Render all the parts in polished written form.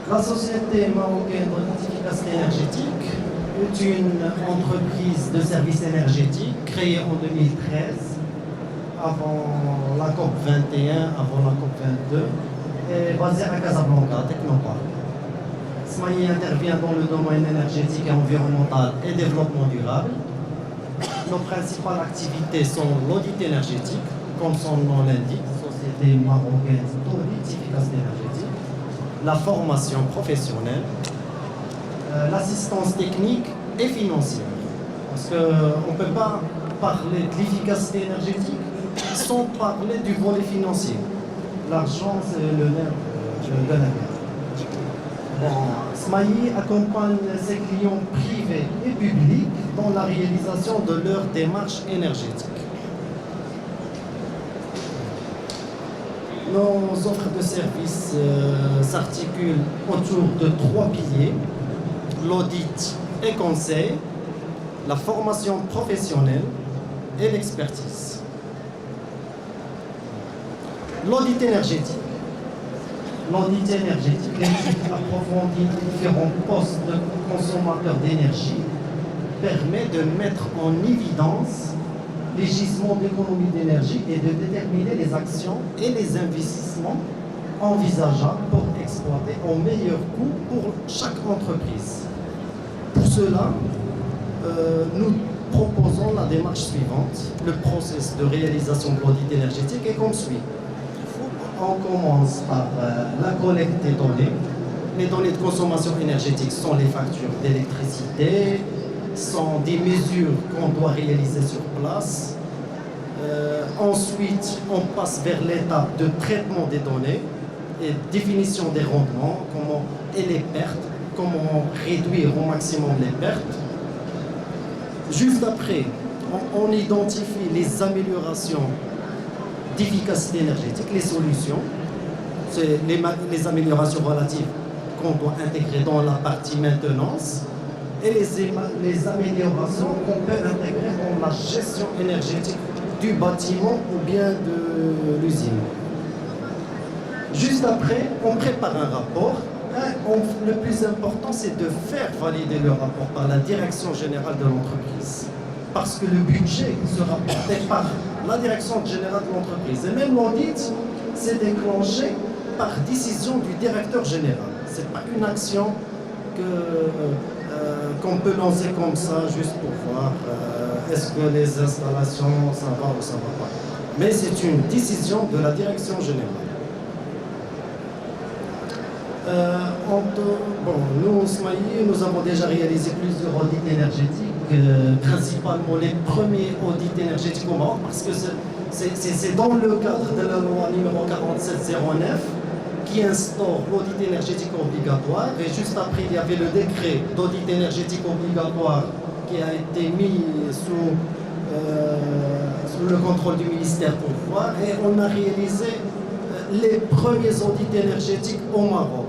La Société marocaine de l'efficacité énergétique est une entreprise de services énergétiques créée en 2013, avant la COP 21, avant la COP 22, et basée à Casablanca, Technopark. SMAI intervient dans le domaine énergétique et environnemental et développement durable. Nos principales activités sont l'audit énergétique, comme son nom l'indique, Société marocaine d'audit efficacité énergétique, la formation professionnelle, l'assistance technique et financière. Parce qu'on ne peut pas parler de l'efficacité énergétique sans parler du volet financier. L'argent, c'est le nerf de la guerre. SMAI accompagne ses clients privés et publics dans la réalisation de leurs démarches énergétiques. Nos offres de services s'articulent autour de 3 piliers: l'audit et conseil, la formation professionnelle et l'expertise. L'audit énergétique. L'audit énergétique, l'étude approfondie des différents postes de consommateurs d'énergie, permet de mettre en évidence les gisements d'économie d'énergie et de déterminer les actions et les investissements envisageables pour exploiter au meilleur coût pour chaque entreprise. Pour cela, nous proposons la démarche suivante. Le processus de réalisation de l'audit énergétique est comme suit. On commence par la collecte des données. Les données de consommation énergétique sont les factures d'électricité, sont des mesures qu'on doit réaliser sur place. Ensuite, on passe vers l'étape de traitement des données et définition des rendements, et les pertes, comment réduire au maximum les pertes. Juste après, on identifie les améliorations d'efficacité énergétique, les solutions, c'est les améliorations relatives qu'on doit intégrer dans la partie maintenance et les améliorations qu'on peut intégrer dans la gestion énergétique du bâtiment ou bien de l'usine. Juste après, on prépare un rapport. Le plus important, c'est de faire valider le rapport par la direction générale de l'entreprise. Parce que le budget sera porté par la direction générale de l'entreprise. Et même l'audit, c'est déclenché par décision du directeur général. Ce n'est pas une action qu'on peut lancer comme ça, juste pour voir est-ce que les installations, ça va ou ça ne va pas. Mais c'est une décision de la direction générale. Nous, SMAI, nous avons déjà réalisé plusieurs audits énergétiques, principalement les premiers audits énergétiques au Maroc, parce que c'est dans le cadre de la loi numéro 4709 qui instaure l'audit énergétique obligatoire. Et juste après, il y avait le décret d'audit énergétique obligatoire qui a été mis sous le contrôle du ministère pour voir. Et on a réalisé les premiers audits énergétiques au Maroc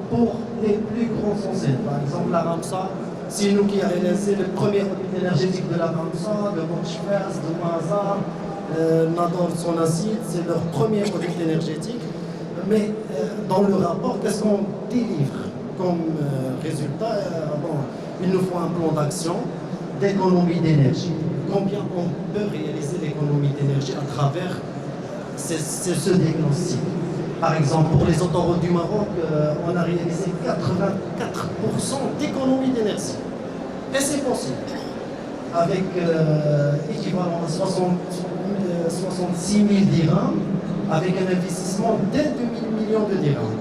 pour les plus grands enseignes. Par exemple, la Ramsa, c'est nous qui avons réalisé le premier audit énergétique de la Ramsa, de Borchfers, de Mazar, Nador Sonacid, c'est leur premier audit énergétique. Mais dans le rapport, qu'est-ce qu'on délivre comme résultat? Il nous faut un plan d'action d'économie d'énergie. Combien on peut réaliser l'économie d'énergie à travers ce diagnostic? Par exemple, pour les autoroutes du Maroc, on a réalisé 84% d'économie d'énergie. Et c'est possible. Avec équivalent à 66 000 dirhams, avec un investissement dès 2 000 millions de dirhams.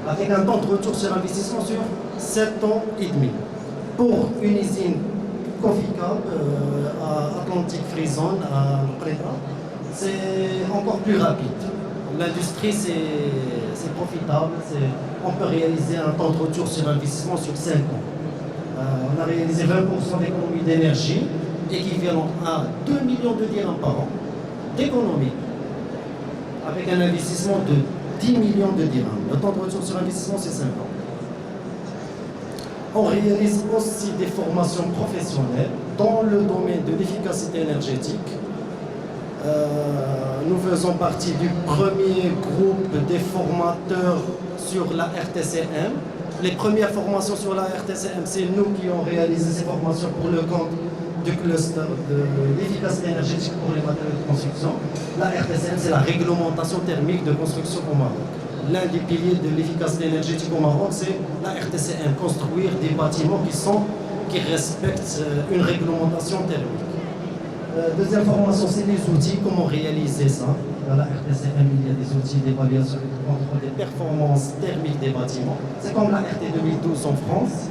Avec un temps de retour sur investissement sur 7 ans et demi. Pour une usine Coffee Cup à Atlantic Free Zone, à Mqrita, c'est encore plus rapide. L'industrie, c'est profitable. On peut réaliser un temps de retour sur investissement sur 5 ans. On a réalisé 20% d'économie d'énergie, équivalent à 2 millions de dirhams par an d'économie, avec un investissement de 10 millions de dirhams. Le temps de retour sur investissement, c'est 5 ans. On réalise aussi des formations professionnelles dans le domaine de l'efficacité énergétique. nous faisons partie du premier groupe des formateurs sur la RTCM. Les premières formations sur la RTCM, c'est nous qui avons réalisé ces formations pour le compte du cluster de l'efficacité énergétique pour les matériaux de construction. La RTCM, c'est la réglementation thermique de construction au Maroc. L'un des piliers de l'efficacité énergétique au Maroc, c'est la RTCM, construire des bâtiments qui respectent une réglementation thermique. Deuxième formation, c'est les outils, comment réaliser ça. Dans la RTCM, il y a des outils d'évaluation et de contrôle des performances thermiques des bâtiments. C'est comme la RT 2012 en France.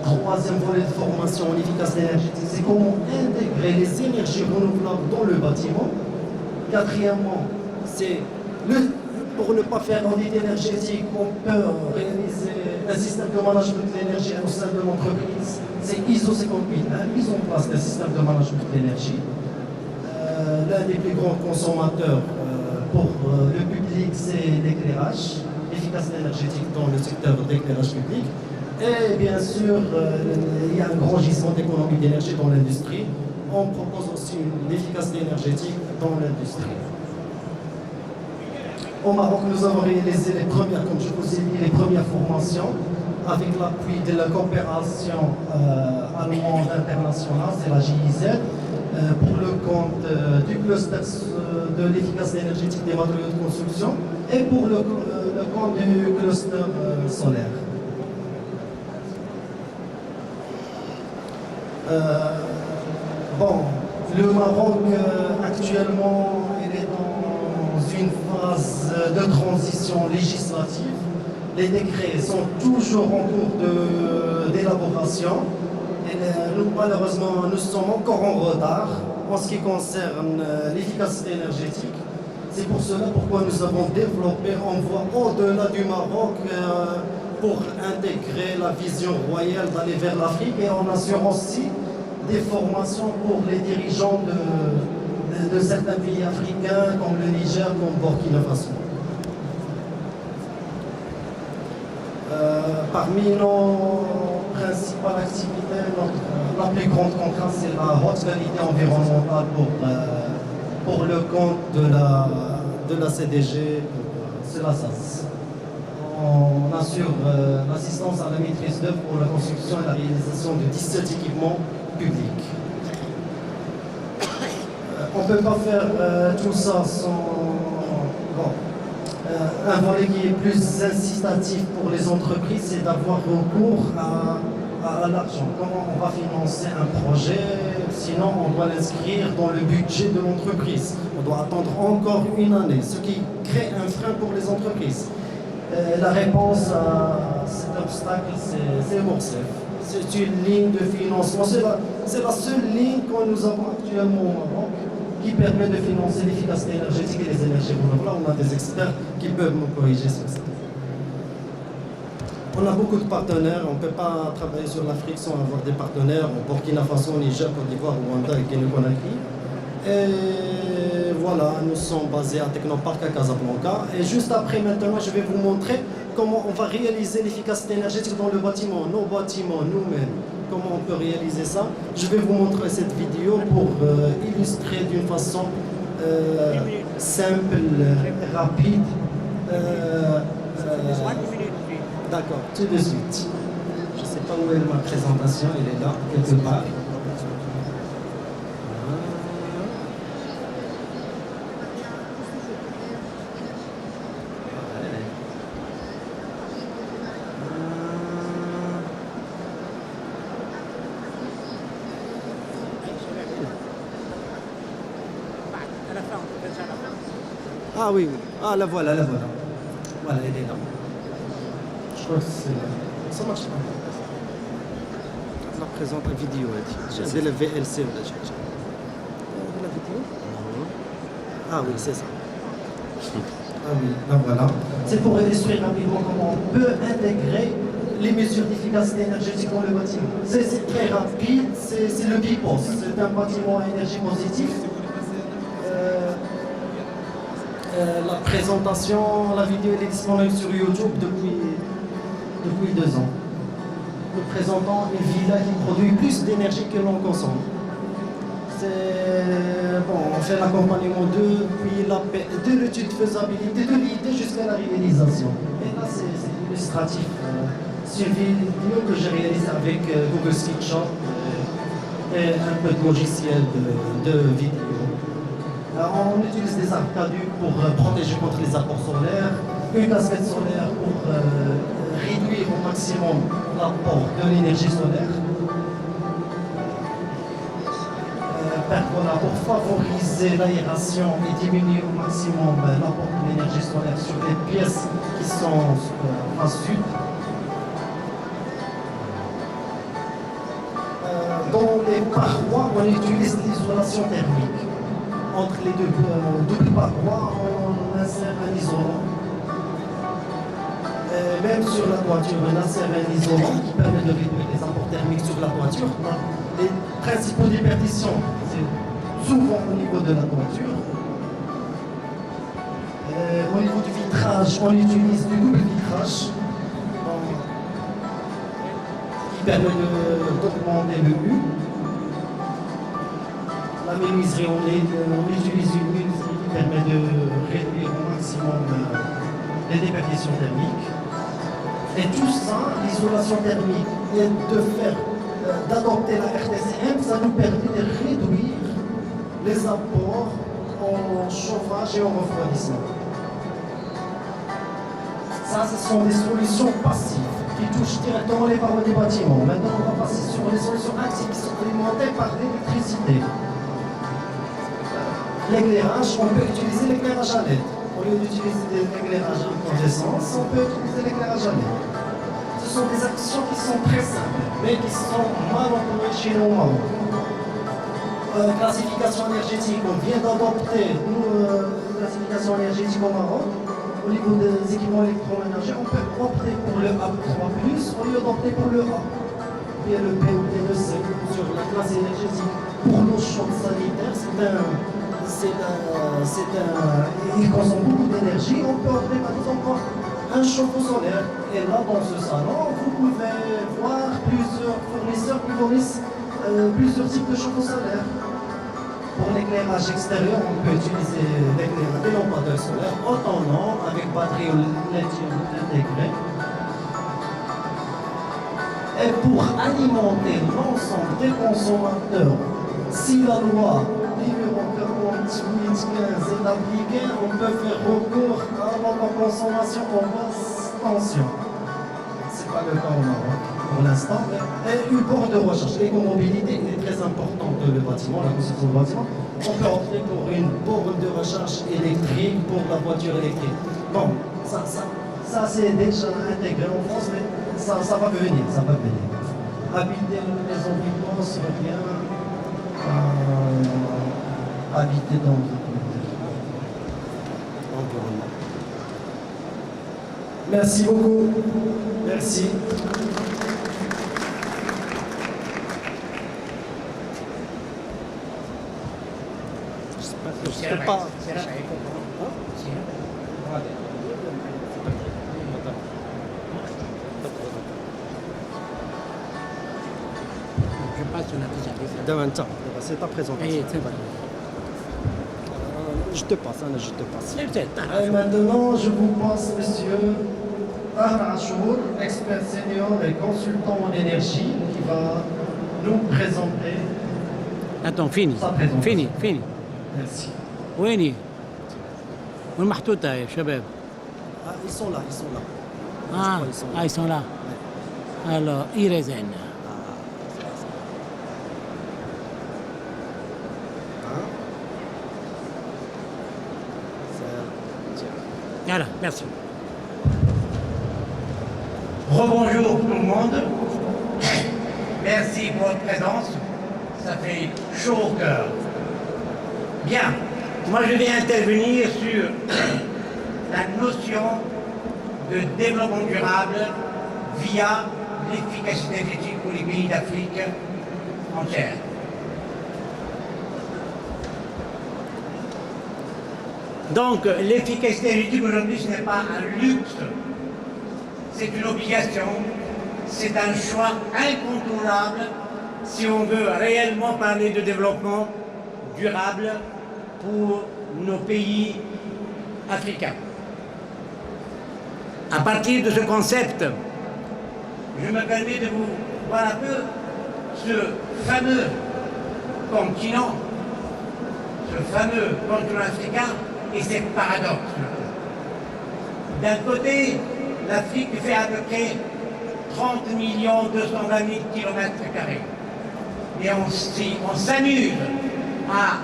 Troisième volet de formation en efficacité énergétique, c'est comment intégrer les énergies renouvelables dans le bâtiment. Quatrièmement, c'est pour ne pas faire d'audit énergétique, on peut réaliser un système de management de l'énergie au sein de l'entreprise. C'est ISO 58, la mise en place d'un système de management de l'énergie. L'un des plus grands consommateurs pour le public, c'est l'éclairage, l'efficacité énergétique dans le secteur d'éclairage public. Et bien sûr, il y a un grand gisement d'économie d'énergie dans l'industrie. On propose aussi l'efficacité énergétique dans l'industrie. Au Maroc, nous avons réalisé les premières, comme je vous ai dit, les premières formations avec l'appui de la coopération allemande internationale, c'est la GIZ, pour le compte du cluster de l'efficacité énergétique des matériaux de construction et pour le compte du cluster solaire. Bon, le Maroc actuellement il est dans une phase de transition législative. Les décrets sont toujours en cours d'élaboration. Nous, malheureusement, nous sommes encore en retard en ce qui concerne l'efficacité énergétique. C'est pour cela pourquoi nous avons développé en voie au-delà du Maroc pour intégrer la vision royale d'aller vers l'Afrique et en assurant aussi des formations pour les dirigeants de certains pays africains comme le Niger, comme Burkina Faso. Parmi nos principales activités, la plus grande contrainte, c'est la haute qualité environnementale pour le compte de la CDG, c'est la SAS. On assure l'assistance à la maîtrise d'œuvre pour la construction et la réalisation de 17 équipements publics. On ne peut pas faire tout ça sans... Bon. Un volet qui est plus incitatif pour les entreprises, c'est d'avoir recours à l'argent. Comment on va financer un projet? Sinon, on doit l'inscrire dans le budget de l'entreprise. On doit attendre encore une année, ce qui crée un frein pour les entreprises. La réponse à cet obstacle, c'est Morcef. C'est une ligne de financement. C'est la seule ligne que nous avons actuellement au Maroc qui permet de financer l'efficacité énergétique et les énergies renouvelables. On a des experts qui peuvent nous corriger sur ça. On a beaucoup de partenaires. On ne peut pas travailler sur l'Afrique sans avoir des partenaires en Burkina Faso, Niger, Côte d'Ivoire, Rwanda et Guinée-Conakry. Et voilà, nous sommes basés à Technopark à Casablanca. Et juste après, maintenant, je vais vous montrer comment on va réaliser l'efficacité énergétique dans le bâtiment, nos bâtiments, nous-mêmes. Comment on peut réaliser ça. Je vais vous montrer cette vidéo pour illustrer d'une façon simple, rapide. D'accord, tout de suite. Je ne sais pas où est ma présentation, elle est là, quelque part. Ah oui, oui. Ah, la voilà, la voilà. Voilà, elle est là. Je crois que c'est là. Ça marche pas. On présente la vidéo. C'est le VLC. La vidéo. Ah oui, c'est ça. Ah oui, la voilà. C'est pour illustrer rapidement comment on peut intégrer les mesures d'efficacité énergétique dans le bâtiment. C'est très rapide, c'est le BIPOS. C'est un bâtiment à énergie positive. La présentation, la vidéo elle est disponible sur YouTube depuis 2 ans. Nous présentons une villa qui produit plus d'énergie que l'on consomme. On fait l'accompagnement de l'étude de faisabilité, de l'idée jusqu'à la réalisation. Et là, c'est illustratif. C'est une vidéo que j'ai réalisée avec Google SketchUp et un peu de logiciel de vidéo. Alors, on utilise des arbres caducs pour protéger contre les apports solaires, une casquette solaire pour réduire au maximum l'apport de l'énergie solaire. Pergola pour favoriser l'aération et diminuer au maximum l'apport de l'énergie solaire sur les pièces qui sont à sud. Dans les parois, on utilise l'isolation thermique. Entre les deux doubles parois, on insère un isolant. Même sur la toiture, on insère un isolant qui permet de réduire les apports thermiques sur la toiture. Les principaux déperditions, c'est souvent au niveau de la toiture. Au niveau du vitrage, on utilise du double vitrage qui permet d'augmenter le U. La menuiserie, on utilise une menuiserie qui permet de réduire au maximum les déperditions thermiques. Et tout ça, l'isolation thermique, et d'adopter la RTCM, ça nous permet de réduire les apports en chauffage et en refroidissement. Ça, ce sont des solutions passives qui touchent directement les parois des bâtiments. Maintenant, on va passer sur les solutions actives qui sont alimentées par l'électricité. L'éclairage, on peut utiliser l'éclairage à LED. Au lieu d'utiliser l'éclairage à incandescence, on peut utiliser l'éclairage à LED. Ce sont des actions qui sont très simples, mais qui sont mal employées chez nous au Maroc. Classification énergétique, on vient d'adopter une classification énergétique au Maroc. Au niveau des équipements électroménagers, on peut opter pour le A3+, au lieu d'opter pour le A. Et le B ou le C sur la classe énergétique. Pour nos chambres sanitaires, il consomme beaucoup d'énergie. On peut opter par exemple un chauffe-eau solaire. Et là, dans ce salon, vous pouvez voir plusieurs fournisseurs qui fournissent plusieurs types de chauffe-eau solaires. Pour l'éclairage extérieur, on peut utiliser des lampadaires solaires autonomes avec batterie au lithium intégré. Et pour alimenter l'ensemble des consommateurs, si la loi numéro 4815 est appliquée, on peut faire recours à l'autoconsommation en basse tension. Ce n'est pas le cas au Maroc pour l'instant. Et une borne de recharge. L'écomobilité est très importante dans le bâtiment, la construction du bâtiment. On peut opter pour une borne de recharge électrique pour la voiture électrique. Bon, ça c'est déjà intégré en France, mais ça va venir, ça va venir. Habiter une maison vivante serait bien. Habiter dans l'environnement. Merci beaucoup. Merci. Je sais pas. Je passe sur la deuxième. Demain, c'est ta présentation. Et c'est vrai. Je te passe. C'est peut-être. Et maintenant, je vous passe monsieur Tahar Achour, expert senior et consultant en énergie, qui va nous présenter. Attends, fini. Fini. Merci. ويني؟ وين محطوطة يا شباب؟ Ils sont là. Ah, ils sont là. Alors, Irezen. Voilà, merci. Rebonjour tout le monde. Merci pour votre présence. Ça fait chaud au cœur. Bien. Moi, je vais intervenir sur la notion de développement durable via l'efficacité énergétique pour les pays d'Afrique entière. Donc, l'efficacité énergétique aujourd'hui, ce n'est pas un luxe, c'est une obligation, c'est un choix incontournable si on veut réellement parler de développement durable pour nos pays africains. À partir de ce concept, je me permets de vous voir un peu ce fameux continent africain et ses paradoxes. D'un côté, l'Afrique fait à peu près 30 220 000 km². Et on s'amuse à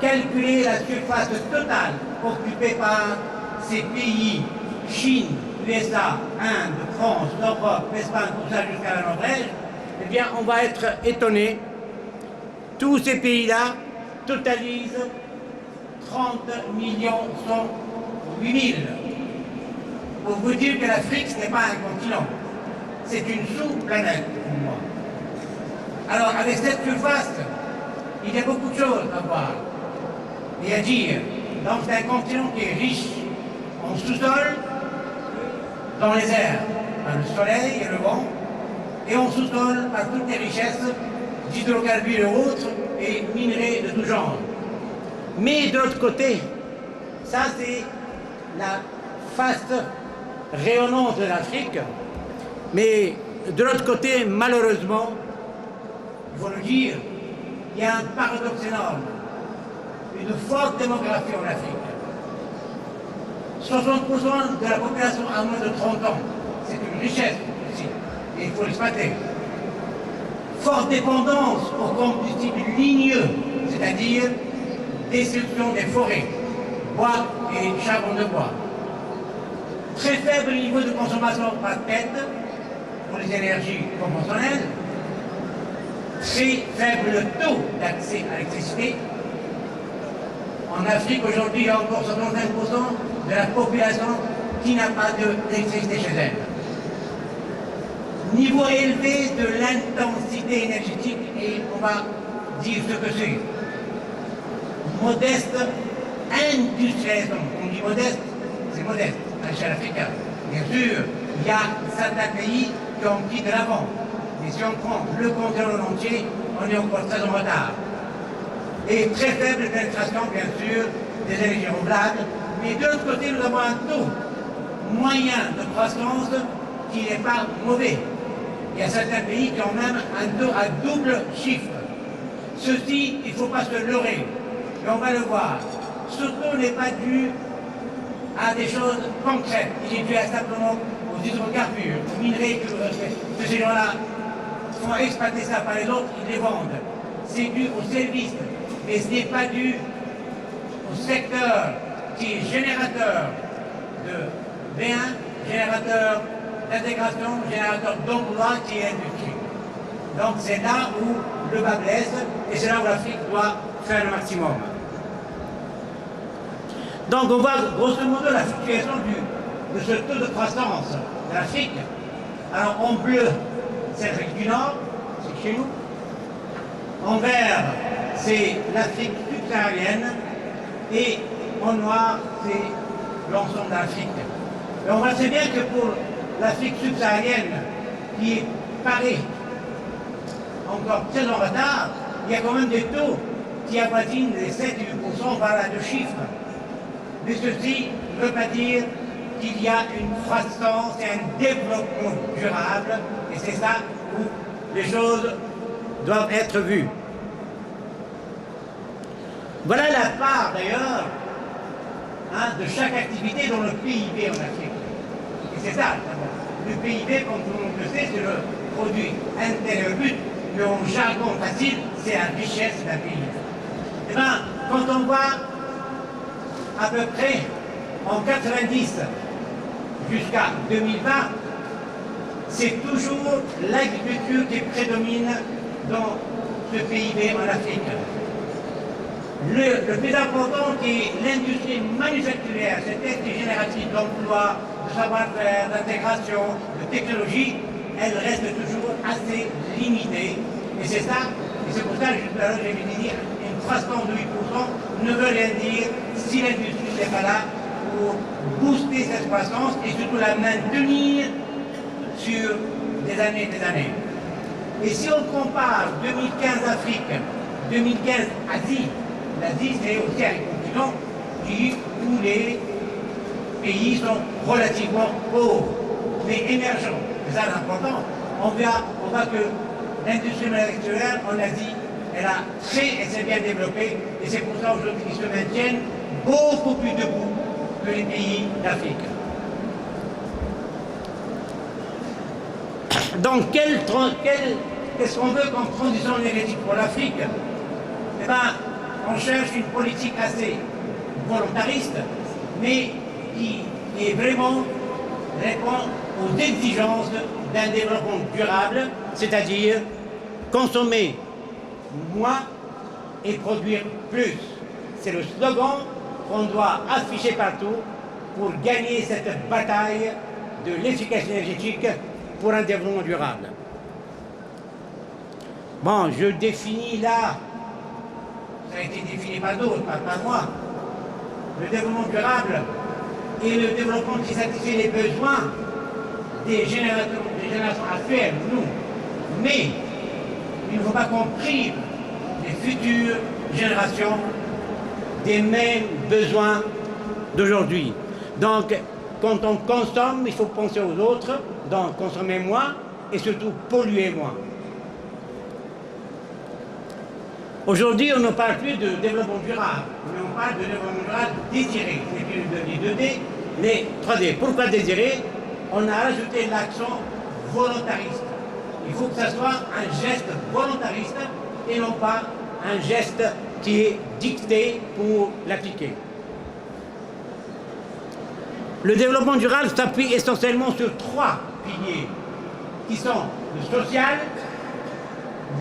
calculer la surface totale occupée par ces pays, Chine, USA, Inde, France, Europe, Espagne, tout ça jusqu'à la Norvège. Eh bien, on va être étonné. Tous ces pays-là totalisent 30 108 000. Pour vous dire que l'Afrique, ce n'est pas un continent, c'est une sous-planète pour moi. Alors, avec cette surface, il y a beaucoup de choses à voir et à dire. Donc, c'est un continent qui est riche en sous-sol, dans les airs, par le soleil et le vent, et en sous-sol par toutes les richesses d'hydrocarbures et autres, et minerais de tout genre. Mais de l'autre côté, ça c'est la face rayonnante de l'Afrique, mais de l'autre côté, malheureusement, il faut le dire, il y a un paradoxe énorme, une forte démographie en Afrique. 60% de la population a moins de 30 ans, c'est une richesse aussi, et il faut l'exploiter. Forte dépendance aux combustibles ligneux, c'est-à-dire destruction des forêts, bois et charbon de bois. Très faible niveau de consommation par tête pour les énergies conventionnelles. Très faible taux d'accès à l'électricité. En Afrique, aujourd'hui, il y a encore 65% de la population qui n'a pas d'électricité chez elle. Niveau élevé de l'intensité énergétique, et on va dire ce que c'est. Modeste industrialisation. On dit modeste, c'est modeste à l'échelle africaine. Bien sûr, il y a certains pays qui ont pris de l'avant. Mais si on prend le continent entier, on est encore très en retard. Et très faible pénétration, bien sûr, des énergies renouvelables. Mais de l'autre côté, nous avons un taux moyen de croissance qui n'est pas mauvais. Il y a certains pays qui ont même un taux à double chiffre. Ceci, il ne faut pas se leurrer. Et on va le voir. Ce taux n'est pas dû à des choses concrètes. Il est dû simplement aux hydrocarbures, aux minerais que ces gens-là font exploiter ça par les autres, ils les vendent. C'est dû aux services. Mais ce n'est pas dû au secteur qui est générateur de biens, générateur d'intégration, générateur d'emploi qui est l'industrie. Donc c'est là où le bas blesse et c'est là où l'Afrique doit faire le maximum. Donc on voit grosso modo la situation de ce taux de croissance de l'Afrique. Alors en bleu, c'est l'Afrique du Nord, c'est chez nous. En vert, c'est l'Afrique subsaharienne. Et en noir, c'est l'ensemble de l'Afrique. Et on voit très bien que pour l'Afrique subsaharienne, qui est parée encore très en retard, il y a quand même des taux qui avoisinent les 7 et 8% voilà, de chiffres. Mais ceci ne veut pas dire qu'il y a une croissance et un développement durable, et c'est ça où les choses doivent être vues. Voilà la part d'ailleurs de chaque activité dans le PIB en Afrique. Et c'est ça d'abord. Le PIB, comme tout le monde le sait, c'est le produit intérieur brut, mais en jargon facile, c'est la richesse d'un pays. Eh bien, quand on voit à peu près en 90 jusqu'à 2020, c'est toujours l'agriculture qui prédomine dans ce PIB en Afrique. Le plus important qui est l'industrie manufacturière, cette industrie génératrice d'emploi, de savoir-faire, d'intégration, de technologie, elle reste toujours assez limitée. Et c'est ça, et c'est pour ça que tout à l'heure j'ai dit une croissance de 8% ne veut rien dire si l'industrie n'est pas là pour booster cette croissance et surtout la maintenir sur des années et des années. Et si on compare 2015 Afrique, 2015 Asie, l'Asie, c'est aussi un continent où les pays sont relativement pauvres, mais émergents. C'est ça l'important. On voit que l'industrie manufacturière en Asie, elle s'est bien développée, et c'est pour ça aujourd'hui qu'ils se maintiennent beaucoup plus debout que les pays d'Afrique. Donc, qu'est-ce qu'on veut comme transition énergétique pour l'Afrique? Eh bien, on cherche une politique assez volontariste, mais qui est vraiment répond aux exigences d'un développement durable, c'est-à-dire consommer moins et produire plus. C'est le slogan qu'on doit afficher partout pour gagner cette bataille de l'efficacité énergétique pour un développement durable. Bon, je définis là, ça a été défini par d'autres, pas moi, le développement durable et le développement qui satisfait les besoins des générations actuelles, nous. Mais il ne faut pas qu'on prive les futures générations des mêmes besoins d'aujourd'hui. Donc, quand on consomme, il faut penser aux autres, donc consommer moins et surtout polluer moins. Aujourd'hui, on ne parle plus de développement durable, mais on parle de développement durable désiré. C'est plus les 2D, les 3D. Pourquoi désiré? On a rajouté l'accent volontariste. Il faut que ça soit un geste volontariste et non pas un geste qui est dicté pour l'appliquer. Le développement durable s'appuie essentiellement sur 3 piliers, qui sont le social,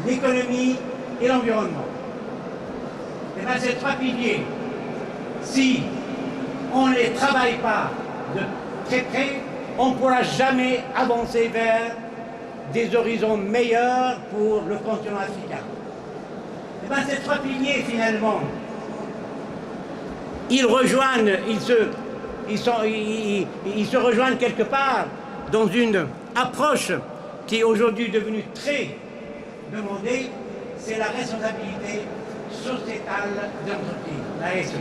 l'économie et l'environnement. Et bien ces 3 piliers, si on ne les travaille pas de très près, on ne pourra jamais avancer vers des horizons meilleurs pour le continent africain. Et bien ces 3 piliers, finalement, ils se rejoignent quelque part dans une approche qui est aujourd'hui devenue très demandée, c'est la responsabilité sociétale de l'entreprise, la RSE.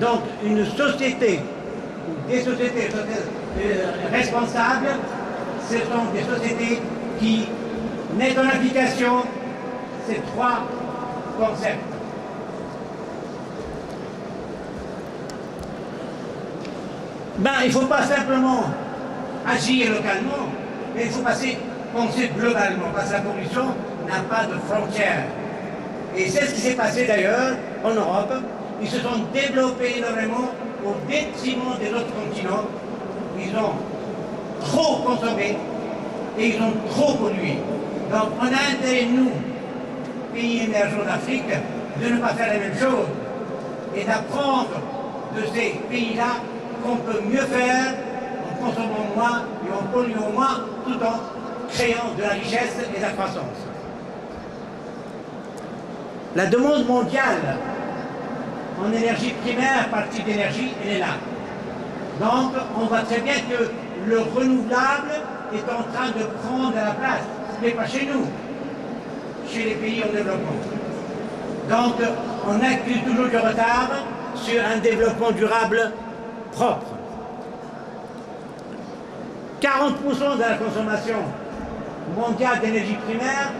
Donc une société, ou des sociétés responsables, ce sont des sociétés qui mettent en application ces 3 concepts. Il ne faut pas simplement agir localement, mais il faut penser globalement, parce que la pollution n'a pas de frontières. Et c'est ce qui s'est passé d'ailleurs en Europe. Ils se sont développés énormément au détriment des autres continents. Ils ont trop consommé et ils ont trop pollué. Donc on a intérêt, nous, pays émergents d'Afrique, de ne pas faire la même chose et d'apprendre de ces pays-là qu'on peut mieux faire en consommant moins et en polluant moins, tout en créant de la richesse et de la croissance. La demande mondiale en énergie primaire par type d'énergie, elle est là. Donc, on voit très bien que le renouvelable est en train de prendre la place, mais pas chez nous, chez les pays en développement. Donc, on accuse toujours du retard sur un développement durable propre. 40% de la consommation mondiale d'énergie primaire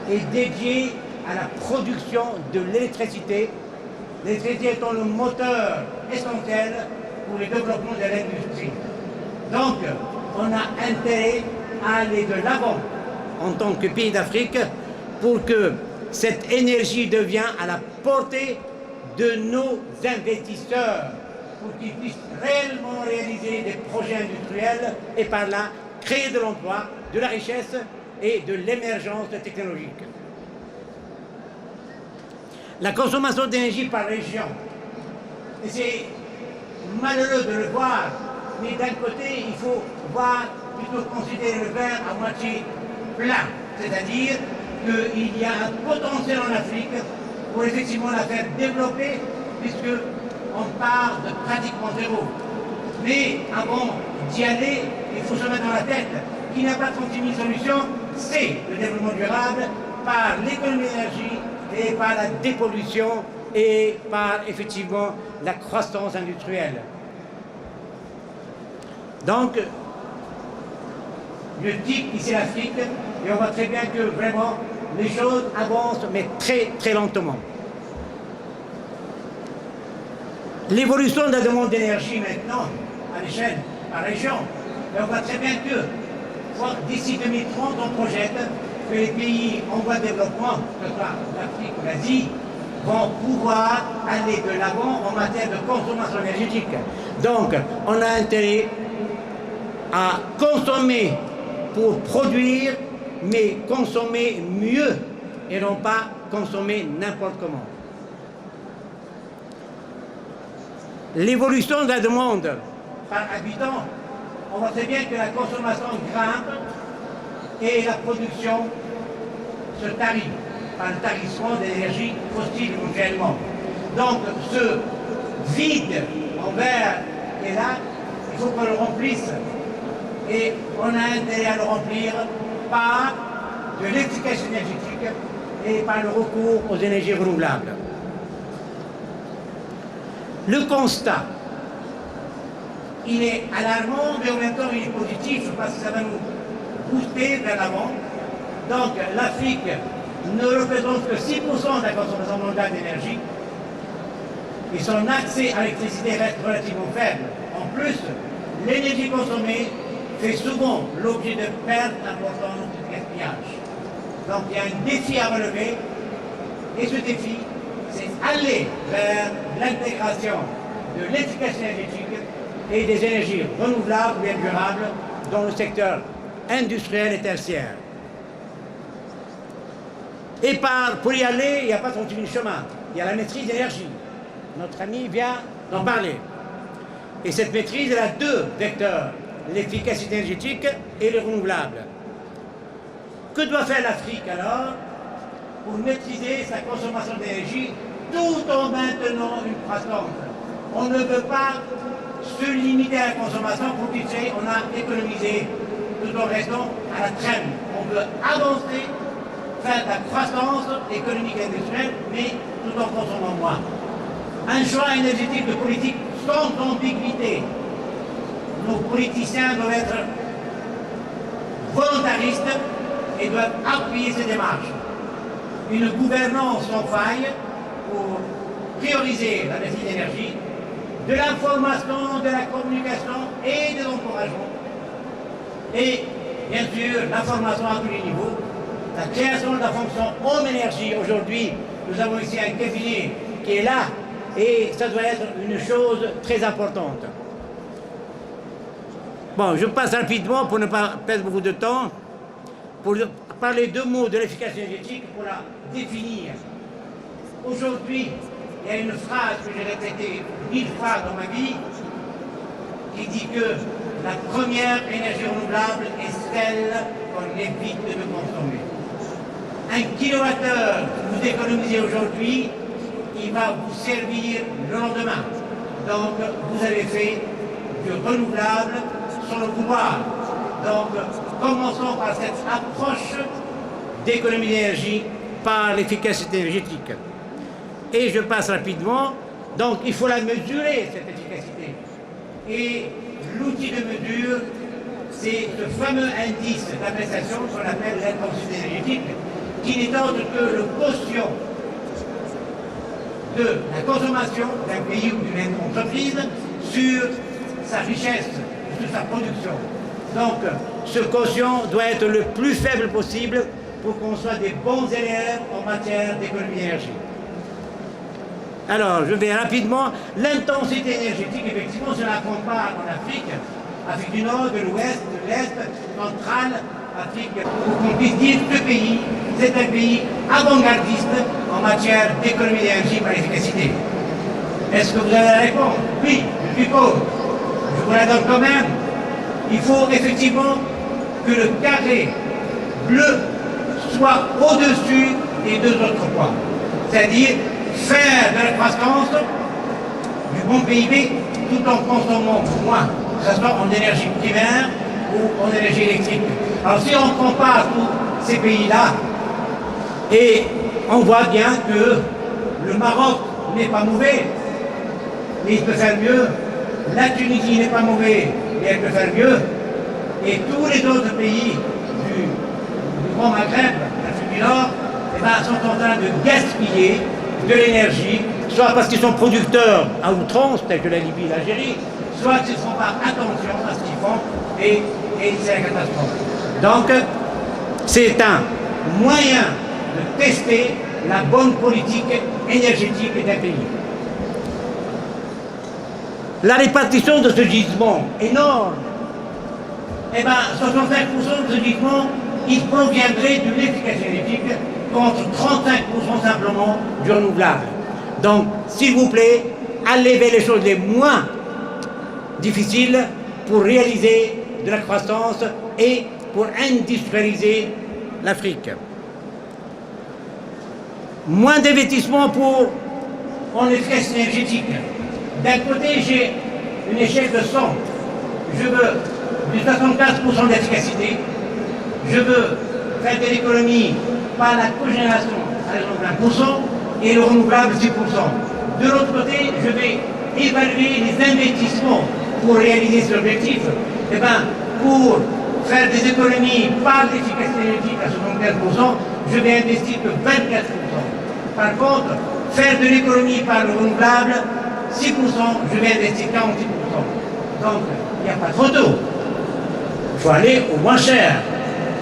est dédiée à la production de l'électricité, l'électricité étant le moteur essentiel pour le développement de l'industrie. Donc, on a intérêt à aller de l'avant en tant que pays d'Afrique pour que cette énergie devienne à la portée de nos investisseurs, pour qu'ils puissent réellement réaliser des projets industriels et par là créer de l'emploi, de la richesse et de l'émergence technologique. La consommation d'énergie par région, et c'est malheureux de le voir, mais d'un côté, il faut voir, plutôt considérer le verre à moitié plein, c'est-à-dire qu'il y a un potentiel en Afrique pour effectivement la faire développer, puisque on part de pratiquement zéro. Mais avant d'y aller, il faut se mettre dans la tête qu'il n'y a pas 36 000 solutions, c'est le développement durable par l'économie d'énergie et par la dépollution et par effectivement la croissance industrielle. Donc, je tique ici l'Afrique et on voit très bien que vraiment les choses avancent, mais très très lentement. L'évolution de la demande d'énergie maintenant, à l'échelle, par région, et on voit très bien que d'ici 2030, on projette que les pays en voie de développement, que ce soit l'Afrique ou l'Asie, vont pouvoir aller de l'avant en matière de consommation énergétique. Donc, on a intérêt à consommer pour produire, mais consommer mieux et non pas consommer n'importe comment. L'évolution de la demande par habitant, on voit très bien que la consommation grimpe et la production se tarit par le tarissement d'énergie fossile mutuellement. Donc ce vide en verre qui est là, il faut qu'on le remplisse. Et on a intérêt à le remplir par de l'efficacité énergétique et par le recours aux énergies renouvelables. Le constat, il est alarmant, mais en même temps il est positif parce que ça va nous booster vers l'avant. Donc l'Afrique ne représente que 6% de la consommation mondiale d'énergie et son accès à l'électricité reste relativement faible. En plus, l'énergie consommée fait souvent l'objet de pertes importantes de gaspillage. Donc il y a un défi à relever et ce défi, c'est aller vers l'intégration de l'efficacité énergétique et des énergies renouvelables et durables dans le secteur industriel et tertiaire. Et pour y aller, il n'y a pas 38 000 chemins. Il y a la maîtrise d'énergie. Notre ami vient d'en parler. Et cette maîtrise, elle a deux vecteurs, l'efficacité énergétique et le renouvelable. Que doit faire l'Afrique alors pour maîtriser sa consommation d'énergie tout en maintenant une croissance? On ne veut pas se limiter à la consommation pour dire on a économisé tout en restant à la traîne. On veut avancer, faire de la croissance économique et industrielle, mais tout en consommant moins. Un choix énergétique de politique sans ambiguïté. Nos politiciens doivent être volontaristes et doivent appuyer ces démarches. Une gouvernance sans faille pour prioriser la maîtrise d'énergie, de l'information, de la communication et de l'encouragement. Et bien sûr, l'information à tous les niveaux, la création de la fonction Homme Énergie. Aujourd'hui, nous avons ici un cabinet qui est là et ça doit être une chose très importante. Bon, je passe rapidement pour ne pas perdre beaucoup de temps, pour parler deux mots de l'efficacité énergétique, pour la définir. Aujourd'hui, il y a une phrase que j'ai répétée 1000 fois dans ma vie, qui dit que la première énergie renouvelable est celle qu'on évite de consommer. 1 kilowattheure que vous économisez aujourd'hui, il va vous servir le lendemain. Donc, vous avez fait du renouvelable sans le vouloir. Donc, commençons par cette approche d'économie d'énergie par l'efficacité énergétique. Et je passe rapidement. Donc, il faut la mesurer, cette efficacité. Et l'outil de mesure, c'est ce fameux indice d'appréciation qu'on appelle l'intensité énergétique, qui n'est autre que le quotient de la consommation d'un pays ou d'une entreprise sur sa richesse, sur sa production. Donc, ce quotient doit être le plus faible possible pour qu'on soit des bons élèves en matière d'économie d'énergie. Alors, je vais rapidement. L'intensité énergétique, effectivement, je la compare en Afrique, Afrique du Nord, de l'Ouest, de l'Est, centrale, Afrique, pour qu'on puisse dire que ce pays, c'est un pays avant-gardiste en matière d'économie d'énergie par l'efficacité. Est-ce que vous avez la réponse? Oui, je suppose. Je vous la donne quand même. Il faut effectivement que le carré bleu soit au-dessus des deux autres points. C'est-à-dire faire de la croissance du bon PIB tout en consommant moins, que ce soit en énergie primaire ou en énergie électrique. Alors si on compare tous ces pays-là, et on voit bien que le Maroc n'est pas mauvais, mais il peut faire mieux. La Tunisie n'est pas mauvais, mais elle peut faire mieux. Et tous les autres pays du Grand Maghreb, l'Afrique du Nord, eh ben, sont en train de gaspiller de l'énergie, soit parce qu'ils sont producteurs à outrance, tels que la Libye et l'Algérie, soit qu'ils ne font pas attention à ce qu'ils font, et c'est la catastrophe. Donc, c'est un moyen de tester la bonne politique énergétique d'un pays. La répartition de ce gisement énorme, eh bien, 65% de ce gisement, il proviendrait de l'efficacité énergétique contre 35% simplement du renouvelable. Donc, s'il vous plaît, allez vers les choses les moins difficiles pour réaliser de la croissance et pour industrialiser l'Afrique. Moins d'investissement en efficacité énergétique. D'un côté, j'ai une échelle de 100. Je veux du 75% d'efficacité. Je veux faire de l'économie par la cogénération à raison de 20% et le renouvelable 6%. De l'autre côté, je vais évaluer les investissements pour réaliser cet objectif. Eh bien, pour faire des économies par l'efficacité énergétique à 75%, je vais investir que 24%. Par contre, faire de l'économie par le renouvelable, 6%, je vais investir 46%. Donc, il n'y a pas de photo. Il faut aller au moins cher.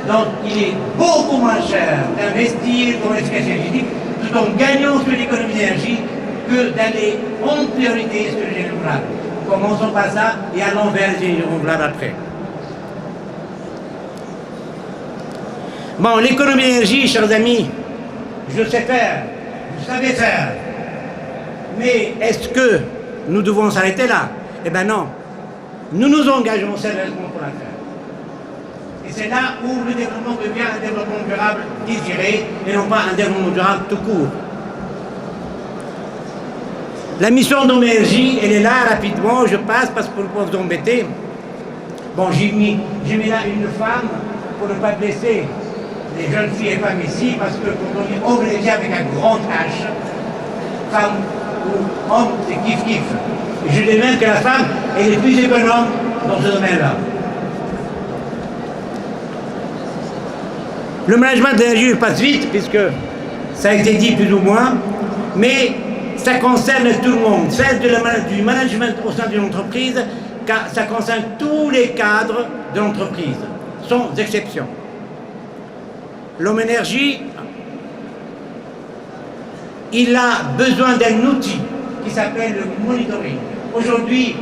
Donc, il est beaucoup moins cher d'investir dans l'efficacité énergétique tout en gagnant sur l'économie d'énergie que d'aller en priorité sur les renouvelables. Commençons par ça et allons vers les renouvelables après. Bon, l'économie d'énergie, chers amis, je sais faire, vous savez faire. Mais est-ce que nous devons s'arrêter là? Eh bien non. Nous nous engageons sérieusement pour la faire. Et c'est là où le développement devient un développement durable désiré et non pas un développement durable tout court. La mission d'énergie, elle est là rapidement, je passe parce que pour vous embêter. Bon, j'ai mis là une femme pour ne pas blesser les jeunes filles et femmes ici, parce que quand on dit homme et avec un grand H, femme ou homme, c'est kiff-kiff. Et je dis même que la femme, elle est plus économe dans ce domaine-là. Le management de l'énergie passe vite, puisque ça a été dit plus ou moins, mais ça concerne tout le monde. Celle du management au sein d'une entreprise, car ça concerne tous les cadres de l'entreprise, sans exception. L'homme énergie, il a besoin d'un outil qui s'appelle le monitoring. Aujourd'hui,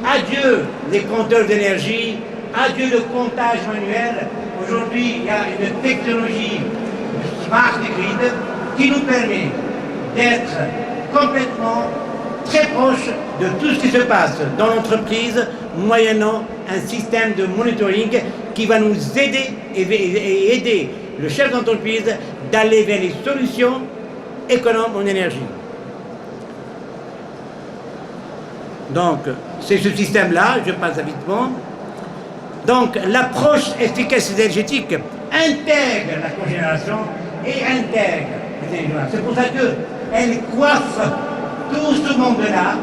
adieu les compteurs d'énergie, adieu le comptage manuel. Aujourd'hui, il y a une technologie smart grid qui nous permet d'être complètement très proche de tout ce qui se passe dans l'entreprise, moyennant un système de monitoring qui va nous aider et aider le chef d'entreprise d'aller vers les solutions économes en énergie. Donc, c'est ce système-là, je passe rapidement. Donc, l'approche efficacité énergétique intègre la cogénération et intègre les énergies. C'est pour ça qu'elle coiffe tout ce monde-là.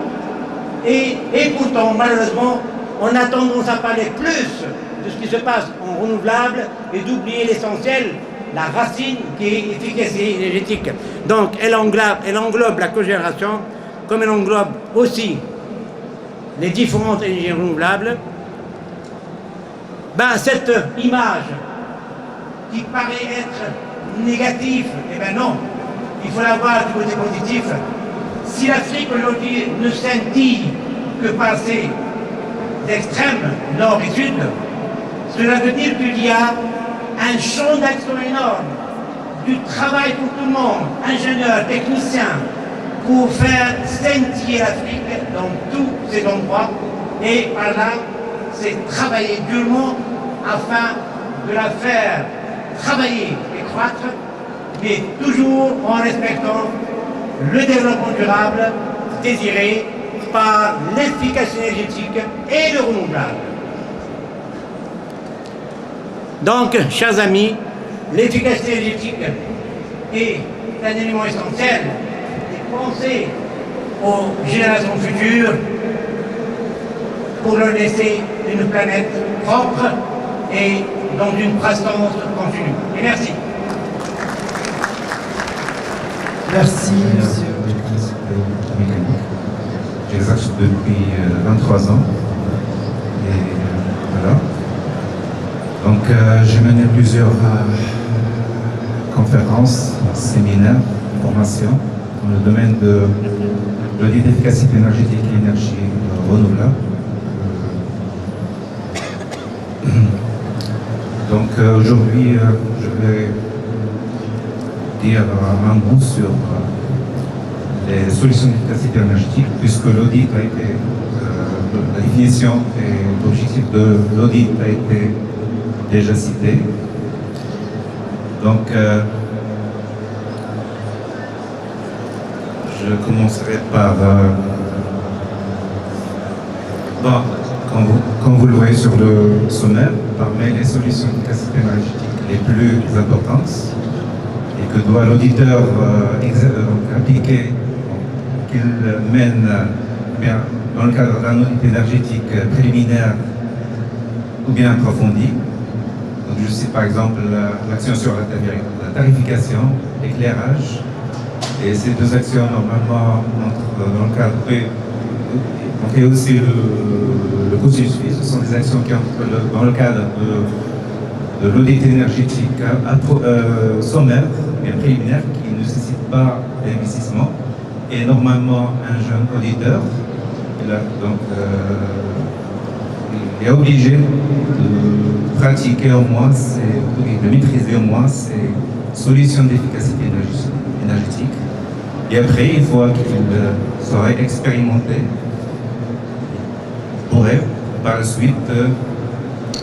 Et pourtant, malheureusement, on a tendance à parler plus de ce qui se passe en renouvelable et d'oublier l'essentiel, la racine qui est efficacité énergétique. Donc, elle englobe la cogénération, comme elle englobe aussi les différentes énergies renouvelables. Ben, cette image qui paraît être négative, eh bien non, il faut la voir du côté positif. Si l'Afrique aujourd'hui ne scintille que par ses extrêmes, nord et sud, cela veut dire qu'il y a un champ d'action énorme, du travail pour tout le monde, ingénieurs, techniciens, pour faire scintiller l'Afrique dans tous ces endroits. Et par là, c'est travailler durement afin de la faire travailler et croître, mais toujours en respectant le développement durable désiré par l'efficacité énergétique et le renouvelable. Donc, chers amis, l'efficacité énergétique est un élément essentiel. penser aux générations futures pour leur laisser une planète propre et dans une prestance continue. Et merci. Merci, monsieur. J'exerce depuis 23 ans. Et voilà. Donc, j'ai mené plusieurs conférences, séminaires, formations dans le domaine de l'audit d'efficacité énergétique et énergie renouvelable. Donc, aujourd'hui, je vais dire un mot sur les solutions d'efficacité énergétique, puisque l'audit a été, la définition et l'objectif de l'audit a été déjà cité. Donc, je commencerai par, bon, comme vous le voyez sur le sommaire, parmi les solutions d'efficacité énergétique les plus importantes et que doit l'auditeur appliquer, qu'il mène bien dans le cadre d'un audit énergétique préliminaire ou bien approfondi. Donc, je cite par exemple l'action sur la tarification, l'éclairage, et ces deux actions normalement entrent dans le cadre et aussi le coût suffit. Ce sont des actions qui entrent dans le cadre de l'audit énergétique sommaire et préliminaire qui ne nécessite pas d'investissement. Et normalement, un jeune auditeur, il est obligé de pratiquer au moins, de maîtriser au moins ces solutions d'efficacité énergétique. Et après, une fois qu'il serait expérimenté, il pourrait par la suite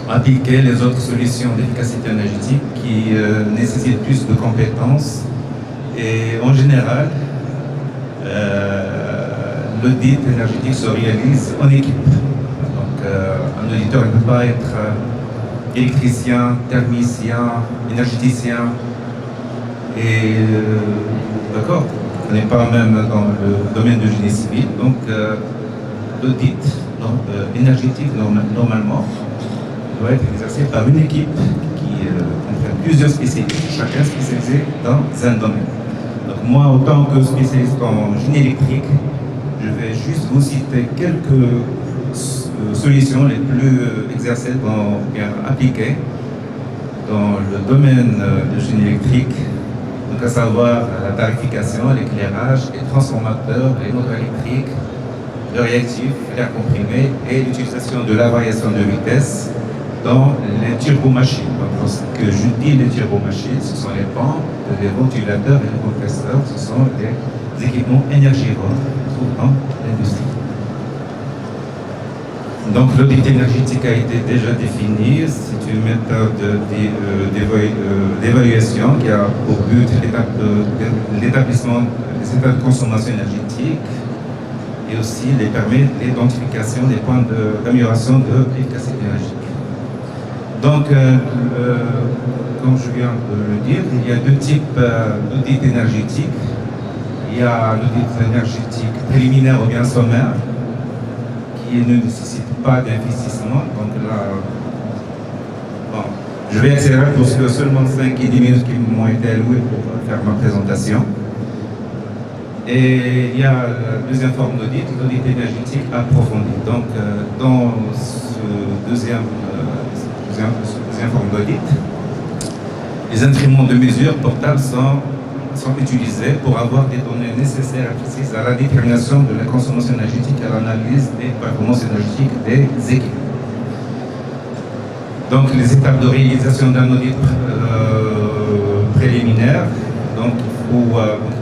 appliquer les autres solutions d'efficacité énergétique qui nécessitent plus de compétences. Et en général, l'audit énergétique se réalise en équipe. Donc, un auditeur ne peut pas être électricien, thermicien, énergéticien, et d'accord, on n'est pas même dans le domaine du génie civil. Donc, l'audit énergétique, normalement, doit être exercé par une équipe qui comprend plusieurs spécialistes, chacun spécialisé dans un domaine. Donc moi, en tant que spécialiste en génie électrique, je vais juste vous citer quelques solutions les plus exercées, bien appliquées dans le domaine de génie électrique, donc à savoir la tarification, l'éclairage, les transformateurs, les moteurs électriques, le réactif, l'air comprimé et l'utilisation de la variation de vitesse dans les turbomachines. Donc, lorsque je dis les turbomachines, ce sont les pompes, les ventilateurs et les compresseurs, ce sont les équipements énergivores dans l'industrie. Donc l'audit énergétique a été déjà défini, c'est une méthode d'évaluation qui a pour but l'établissement des états de consommation énergétique et aussi les permet l'identification des points d'amélioration de l'efficacité énergétique. Donc, comme je viens de le dire, il y a deux types d'audits énergétiques. Il y a l'audit énergétique préliminaire ou bien sommaire, qui ne nécessite pas d'investissement. Donc là, bon, je vais accélérer parce que seulement 5 et 10 minutes qui m'ont été allouées pour faire ma présentation. Et il y a la deuxième forme d'audit, l'audit énergétique approfondi. Donc, dans ce deuxième forme d'audit, les instruments de mesure portables sont utilisés pour avoir des données nécessaires et précises à la détermination de la consommation énergétique et à l'analyse des performances énergétiques des équipes. Donc, les étapes de réalisation d'un audit préliminaire, donc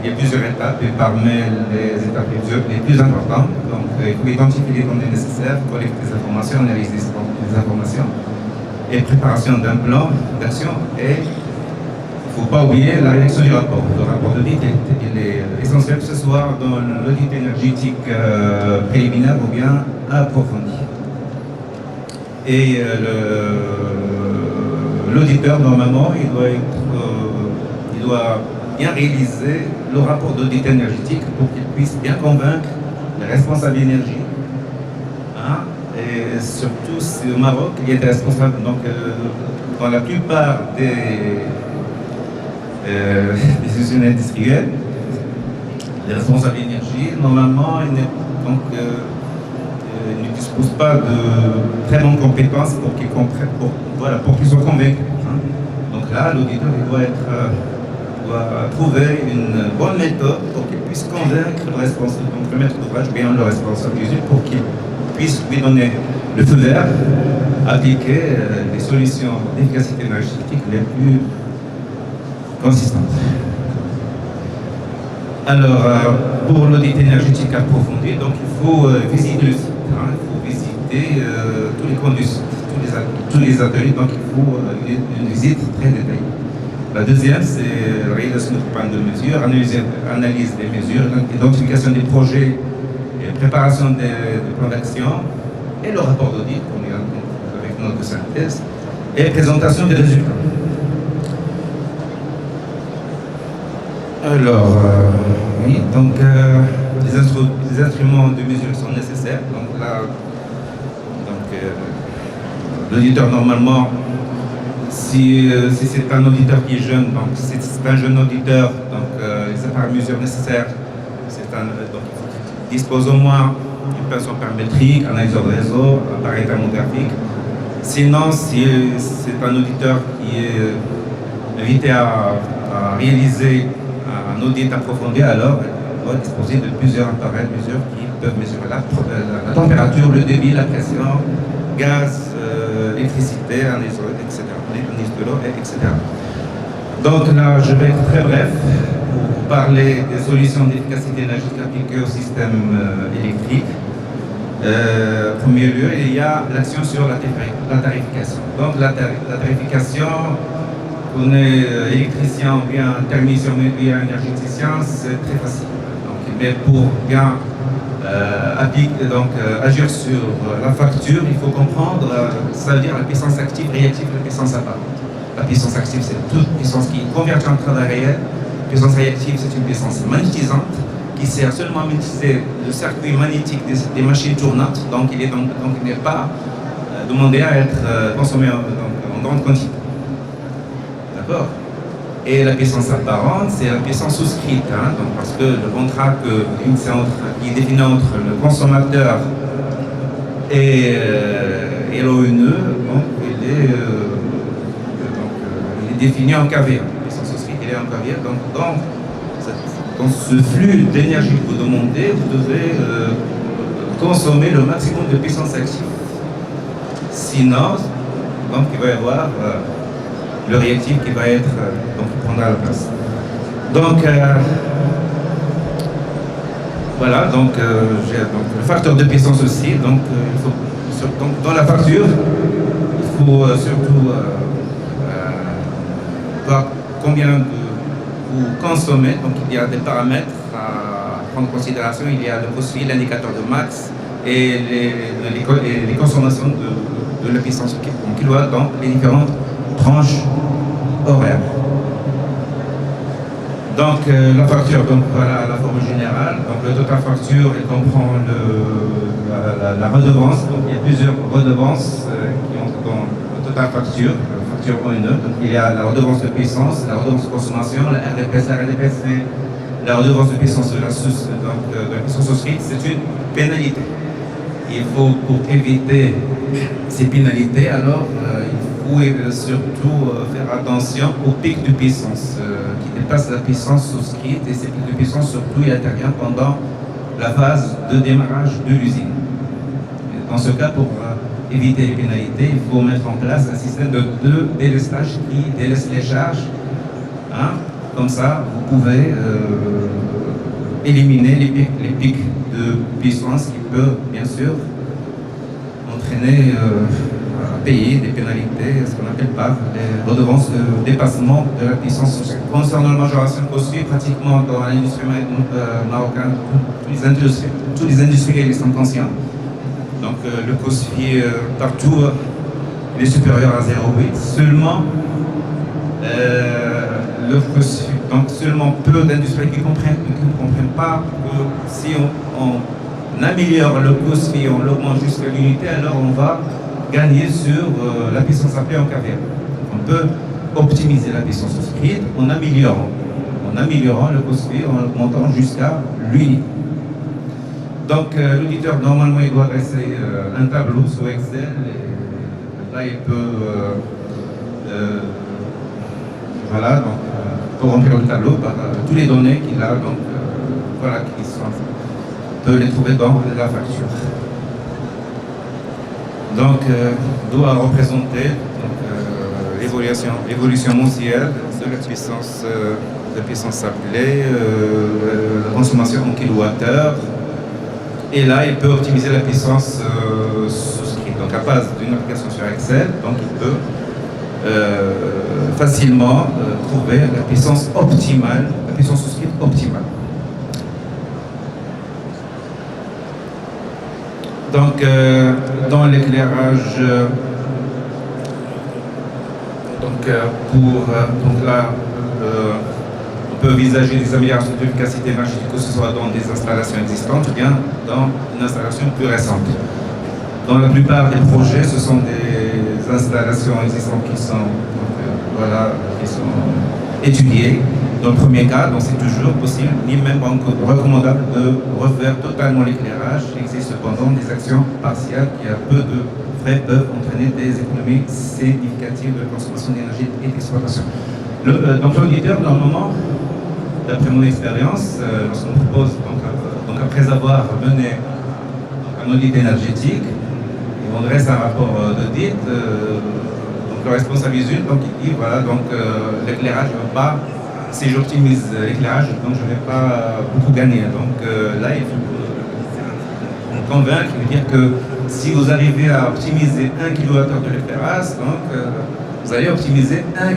il y a plusieurs étapes, et parmi les étapes les plus importantes, donc il faut identifier les données nécessaires, collecter des informations, analyser des informations, et préparation d'un plan d'action. Et il ne faut pas oublier la rédaction du rapport. Le rapport d'audit est essentiel que ce soit dans l'audit énergétique préliminaire ou bien approfondi. Et l'auditeur, normalement, il doit bien réaliser le rapport d'audit énergétique pour qu'il puisse bien convaincre les responsables d'énergie. Hein, et surtout, c'est au Maroc, il y a des responsables, donc dans la plupart des usines industrielles, les responsables d'énergie, normalement, ils ne disposent pas de très bonnes compétences pour qu'ils comprennent, pour qu'ils soient convaincus. Hein. Donc là, l'auditeur doit trouver une bonne méthode pour qu'il puisse convaincre le responsable, donc le maître d'ouvrage, bien le responsable d'usine, pour qu'il puisse lui donner le feu vert, appliquer les solutions d'efficacité énergétique les plus consistantes. Alors, pour l'audit énergétique approfondi, donc il faut visiter le site, hein, il faut visiter tous les conduits, tous les ateliers, donc il faut une visite très détaillée. La deuxième, c'est la réalisation de plan de mesure, analyse des mesures, identification des projets, et préparation des plans d'action, et le rapport d'audit, avec notre synthèse, et présentation des résultats. Alors, oui, donc les instruments de mesure sont nécessaires. Donc là, l'auditeur normalement, si c'est un auditeur qui est jeune, donc si c'est un jeune auditeur, donc les appareils mesure nécessaires, donc il dispose au moins d'une personne paramétrique, analyseur de réseau, appareil thermographique. Sinon, si c'est un auditeur qui est invité à réaliser un audit approfondi, alors on doit disposer de plusieurs appareils mesure qui peuvent mesurer la température, le débit, la pression, gaz, électricité, analyse de l'eau, etc. Donc là, je vais être très bref pour parler des solutions d'efficacité énergétique appliquées au système électrique. En premier lieu, il y a l'action sur la tarification. Donc la tarification, on est électricien ou bien thermicien ou bien énergéticien, c'est très facile. Donc, mais pour bien agir sur la facture, il faut comprendre, ça veut dire la puissance active, réactive, la puissance apparente. La puissance active, c'est toute puissance qui convertit en travail réel. La puissance réactive, c'est une puissance magnétisante qui sert seulement à magnétiser le circuit magnétique des machines tournantes. Donc, il n'est pas demandé à être consommé en grande quantité. D'accord. Et la puissance apparente, c'est la puissance souscrite, hein, donc parce que le contrat qui est défini entre le consommateur et l'ONE, donc, il est défini en kVA. La puissance souscrite, il est en kVA. Donc, dans ce flux d'énergie que vous demandez, vous devez consommer le maximum de puissance active. Sinon, donc, il va y avoir le réactif qui va être, donc il prendra la place. Donc, voilà, donc, j'ai le facteur de puissance aussi, donc, dans la facture, il faut surtout voir combien vous consommez, donc il y a des paramètres à prendre en considération, il y a le coût, l'indicateur de max et les consommations de la puissance en kilowatt dans les différentes tranches horaires. Donc la facture, donc voilà la formule générale. Donc le total facture, il comprend la redevance. Donc il y a plusieurs redevances qui entrent dans le total facture, la facture ONE. Donc il y a la redevance de puissance, la redevance de consommation, la RDPS. La RDPS, c'est la redevance de puissance de la puissance souscrite, c'est une pénalité. Il faut, pour éviter ces pénalités, alors il faut surtout faire attention aux pics de puissance qui dépassent la puissance souscrite, et ces pics de puissance surtout ils interviennent pendant la phase de démarrage de l'usine. Dans ce cas, pour éviter les pénalités, il faut mettre en place un système de délestage qui délaisse les charges. Hein. Comme ça, vous pouvez éliminer les pics de puissance qui peuvent bien sûr entraîner à payer des pénalités, ce qu'on appelle par les redevances de dépassement de la puissance sociale. Concernant la majoration de COSFI, pratiquement dans l'industrie marocaine, tous les industriels sont conscients. Donc le COSFI partout il est supérieur à 0,8. Seulement le COSFI donc seulement peu d'industriels qui ne comprennent pas que si on améliore le coût SFI, on l'augmente jusqu'à l'unité, alors on va gagner sur la puissance appelée en KVM. On peut optimiser la puissance souscrite en améliorant le coût SFI, en l'augmentant jusqu'à l'unité. Donc l'auditeur, normalement, il doit dresser un tableau sur Excel. Et là, il peut voilà, donc, pour remplir le tableau par tous les données qu'il a, donc voilà, qui sont, on peut les trouver dans la facture. Donc, doit représenter l'évolution mensuelle de la puissance appelée, la consommation en kilowattheure. Et là, il peut optimiser la puissance souscrite. Donc, à base d'une application sur Excel, donc il peut facilement trouver la puissance optimale, la puissance souscrite optimale. Donc, dans l'éclairage, donc là, on peut envisager des améliorations de l'efficacité énergétique, que ce soit dans des installations existantes ou bien dans une installation plus récente. Dans la plupart des projets, ce sont des installations existantes qui sont, qui sont étudiées. Dans le premier cas, donc c'est toujours possible, ni même recommandable de refaire totalement l'éclairage. Il existe cependant des actions partielles qui, à peu de frais, peuvent entraîner des économies significatives de consommation d'énergie et d'exploitation. Donc l'auditeur, normalement, d'après mon expérience, lorsqu'on propose, donc après avoir mené un audit énergétique, on dresse un rapport d'audit, donc le responsabilise une, donc il dit voilà, donc l'éclairage ne va pas, si j'optimise l'éclairage, donc je ne vais pas beaucoup gagner. Donc là, il faut convaincre, il veut dire que si vous arrivez à optimiser 1 kWh de l'éclairage, donc vous allez optimiser 3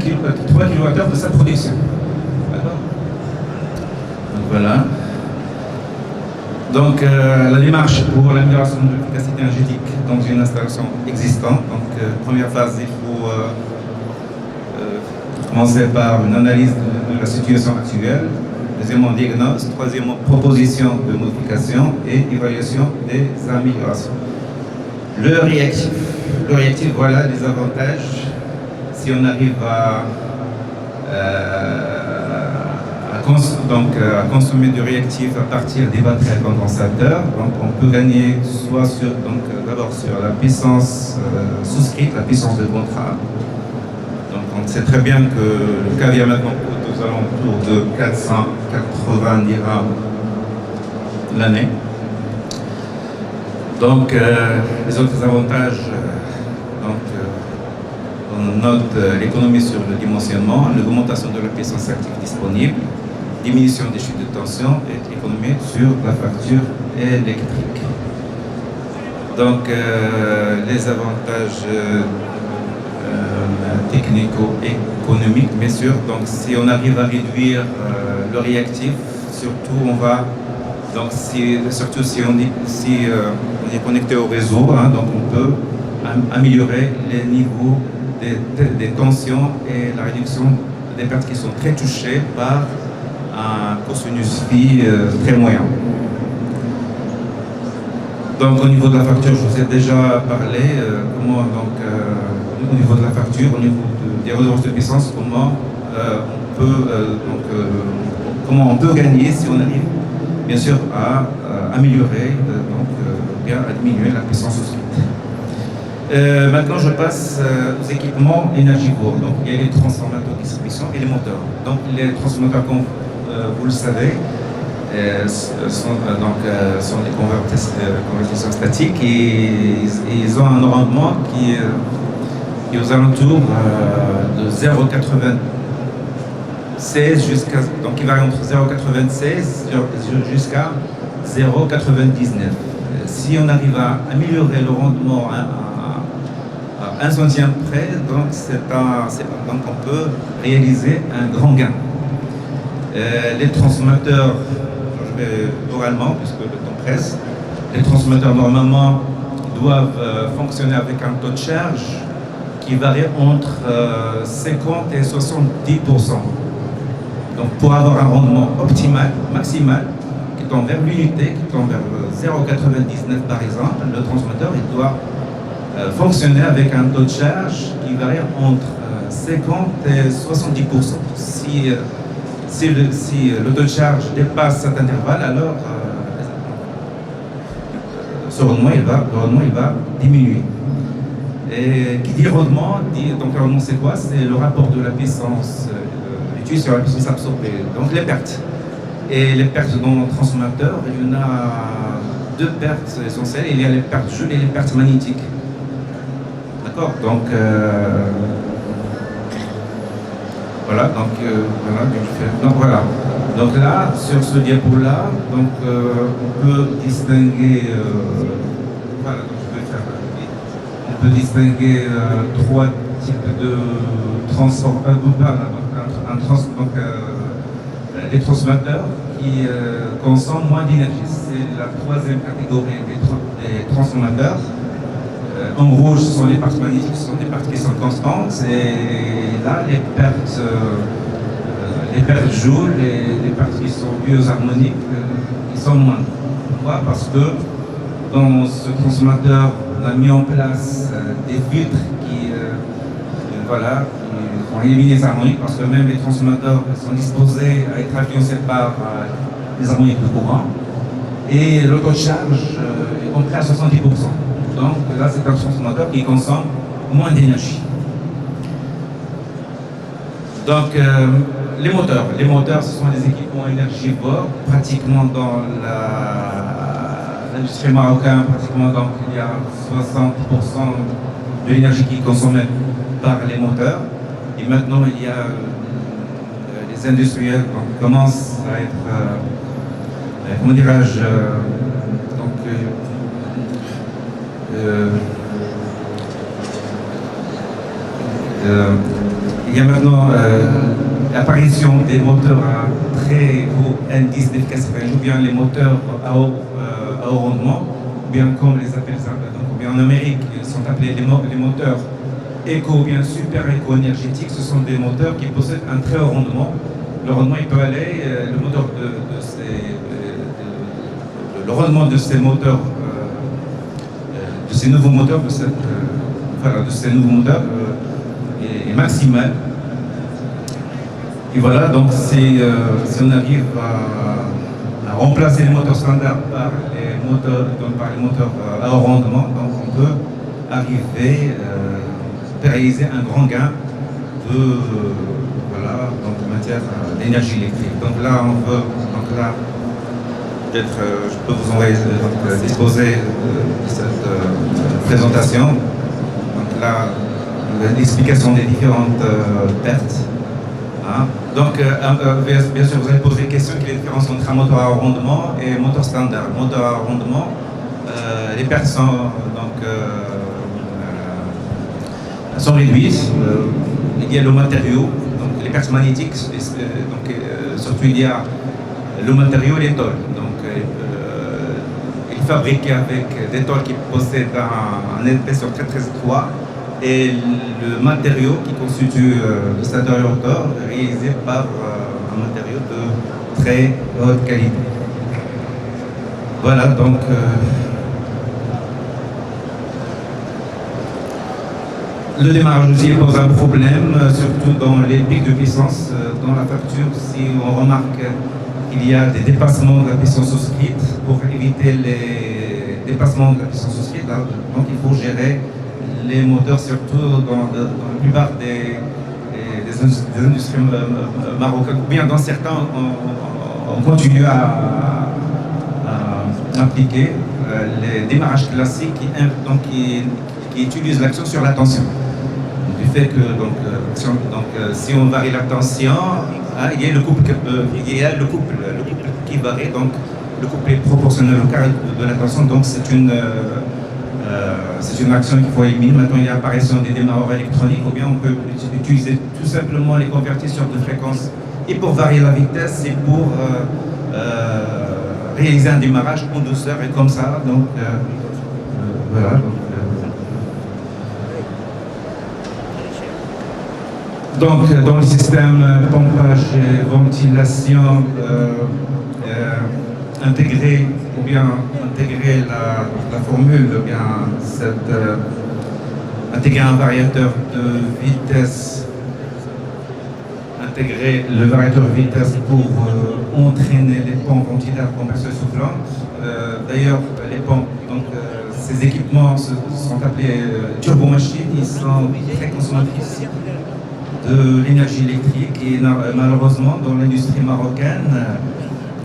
kWh de sa production. D'accord? Donc voilà. Donc la démarche pour l'amélioration de l'efficacité énergétique dans une installation existante. Donc première phase, il faut commencer par une analyse de la situation actuelle. Deuxièmement, diagnostic. Troisièmement, proposition de modification et évaluation des améliorations. Le réactif, voilà les avantages. Si on arrive à consommer du réactif à partir des batteries à condensateur, donc on peut gagner soit d'abord sur la puissance souscrite, la puissance de contrat. Donc on sait très bien que le caviar maintenant coûte aux alentours de 480 dirhams l'année. Donc les autres avantages, on note l'économie sur le dimensionnement, l'augmentation de la puissance active disponible, diminution des chutes de tension et économie sur la facture électrique. Donc les avantages technico-économiques, bien sûr. Donc si on arrive à réduire le réactif, surtout on va, donc surtout si on est connecté au réseau, donc on peut améliorer les niveaux des tensions et la réduction des pertes qui sont très touchées par un cosinus phi très moyen. Donc au niveau de la facture, je vous ai déjà parlé comment au niveau de la facture, au niveau des redevances de puissance, comment on peut gagner si on arrive bien sûr à améliorer, bien à diminuer la puissance souscrite. Maintenant, je passe aux équipements énergivores. Donc, il y a les transformateurs de distribution et les moteurs. Donc, les transformateurs, comme vous le savez, sont des convertisseurs statiques et ils ont un rendement qui est aux alentours de 0,96 jusqu'à, donc il varie entre 0,96 jusqu'à 0,99. Si on arrive à améliorer le rendement à 1 centième près, donc on peut réaliser un grand gain. Les transformateurs, je vais oralement puisque le temps presse, les transformateurs normalement doivent fonctionner avec un taux de charge qui varie entre 50 et 70%. Donc pour avoir un rendement optimal, maximal, qui tend vers l'unité, qui tend vers 0,99 par exemple, le transformateur il doit fonctionner avec un taux de charge qui varie entre 50 et 70%. Si le taux de charge dépasse cet intervalle, alors ce rendement il va diminuer. Et qui dit rendement, donc le rendement c'est quoi? C'est le rapport de la puissance utilisée sur la puissance absorbée, donc les pertes. Et les pertes dans le transformateur, il y en a deux pertes essentielles, il y a les pertes Joule et les pertes magnétiques. D'accord? Donc voilà, donc là, sur ce diapo-là, donc on peut distinguer, on peut distinguer trois types de transformateurs, les transformateurs qui consomment moins d'énergie. C'est la troisième catégorie des transformateurs. En rouge, ce sont les pertes magnétiques, ce sont des pertes qui sont constantes. Et là, les pertes Joule, les pertes qui sont dues aux harmoniques, ils sont moindres. Pourquoi? Parce que dans ce transformateur, on a mis en place des filtres qui vont éliminer les harmoniques, parce que même les transformateurs sont disposés à être influencés par les harmoniques de courant. Et le taux de charge est compris à 70%. Donc là, c'est un transformateur qui consomme moins d'énergie. Donc les moteurs, ce sont des équipements énergivores, pratiquement dans l'industrie marocaine, pratiquement donc il y a 60% de l'énergie qui est consommée par les moteurs. Et maintenant, il y a les industriels qui commencent à être, comment dirais-je, il y a maintenant l'apparition des moteurs à très haut indice d'efficacité, ou bien les moteurs à haut rendement, ou bien comme les appelle ça, donc, ou bien en Amérique, ils sont appelés les moteurs éco ou bien super éco-énergétiques. Ce sont des moteurs qui possèdent un très haut rendement. Le rendement, il peut aller, le rendement de ces moteurs, de ces nouveaux moteurs, est maximal. Et voilà, donc si on arrive à remplacer les moteurs standards par les moteurs à haut rendement, donc on peut arriver à réaliser un grand gain en matière d'énergie électrique. Donc là, peut-être je peux vous envoyer disposer de cette présentation. Donc là, l'explication des différentes pertes. Hein. Donc, bien sûr, vous allez poser la question quelle est la différence entre un moteur à haut rendement et un moteur standard. Moteur à haut rendement, les pertes sont réduites. Il y a le matériau, donc les pertes magnétiques, surtout il y a le matériau et les tôles. Donc, il est fabriqué avec des tôles qui possèdent un épaisseur très très étroit. Et le matériau qui constitue le stabilisateur est réalisé par un matériau de très haute qualité. Voilà, donc le démarrage aussi pose un problème, surtout dans les pics de puissance. Dans la facture, si on remarque qu'il y a des dépassements de la puissance souscrite, pour éviter les dépassements de la puissance souscrite, là, donc il faut gérer les moteurs, surtout dans la plupart des industries marocaines, ou bien dans certains, on continue à appliquer les démarrages classiques qui utilisent l'action sur la tension. Du fait que si on varie la tension, il y a le couple qui varie, donc le couple est proportionnel au carré de la tension, donc c'est une action qu'il faut éliminer. Maintenant, il y a l'apparition des démarreurs électroniques, ou bien on peut utiliser tout simplement les convertisseurs de fréquence. Et pour varier la vitesse, c'est pour réaliser un démarrage en douceur, et comme ça, donc voilà. Donc, dans le système pompage et ventilation, intégrer la formule, ou bien intégrer un variateur de vitesse, intégrer le variateur de vitesse pour entraîner les pompes ventilaires compresseurs soufflantes. D'ailleurs, les pompes, donc, ces équipements sont appelés turbomachines, ils sont très consommatrices de l'énergie électrique et malheureusement dans l'industrie marocaine,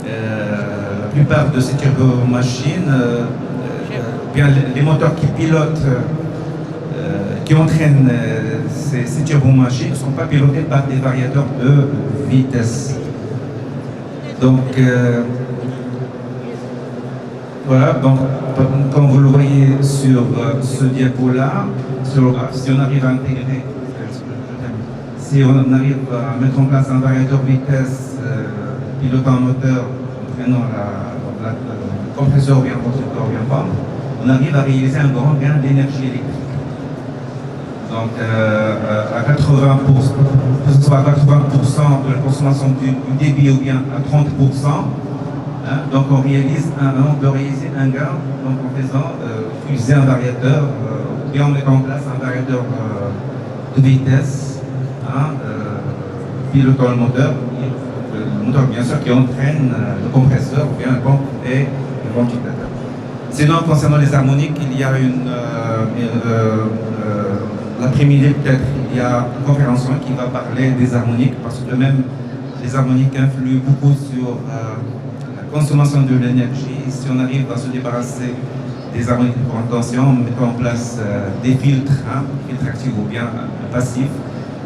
la plupart de ces turbomachines, bien les moteurs qui pilotent, qui entraînent ces turbomachines ne sont pas pilotés par des variateurs de vitesse. Donc voilà, donc comme vous le voyez sur ce diapo-là, si on arrive à intégrer, si on arrive à mettre en place un variateur de vitesse pilotant un moteur, entraînant le compresseur ou bien conducteur ou bien pompe, on arrive à réaliser un grand gain d'énergie électrique. Donc à 80%, que ce soit à 80% de la consommation du débit ou bien à 30%, hein, donc on peut réaliser un gain donc en faisant utiliser un variateur, ou bien en mettant en place un variateur de vitesse, hein, pilotant le moteur bien sûr qui entraîne le compresseur ou bien la pompe et le ventilateur. Sinon, concernant les harmoniques, il y a l'après-midi peut-être, il y a une conférence qui va parler des harmoniques, parce que même les harmoniques influent beaucoup sur la consommation de l'énergie. Si on arrive à se débarrasser des harmoniques de grande tension, en mettant en place des filtres, hein, filtres actifs ou bien passifs,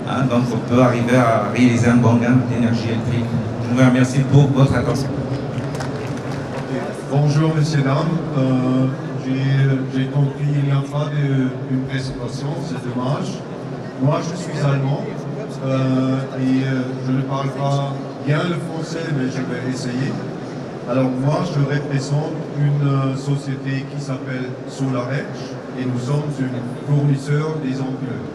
hein, donc on peut arriver à réaliser un bon gain d'énergie électrique. Je vous remercie pour votre attention. Bonjour messieurs, dames. J'ai compris qu'il n'y a pas d'une présentation, c'est dommage. Moi je suis allemand et je ne parle pas bien le français, mais je vais essayer. Alors moi je représente une société qui s'appelle SolarEdge et nous sommes un fournisseur des onduleurs.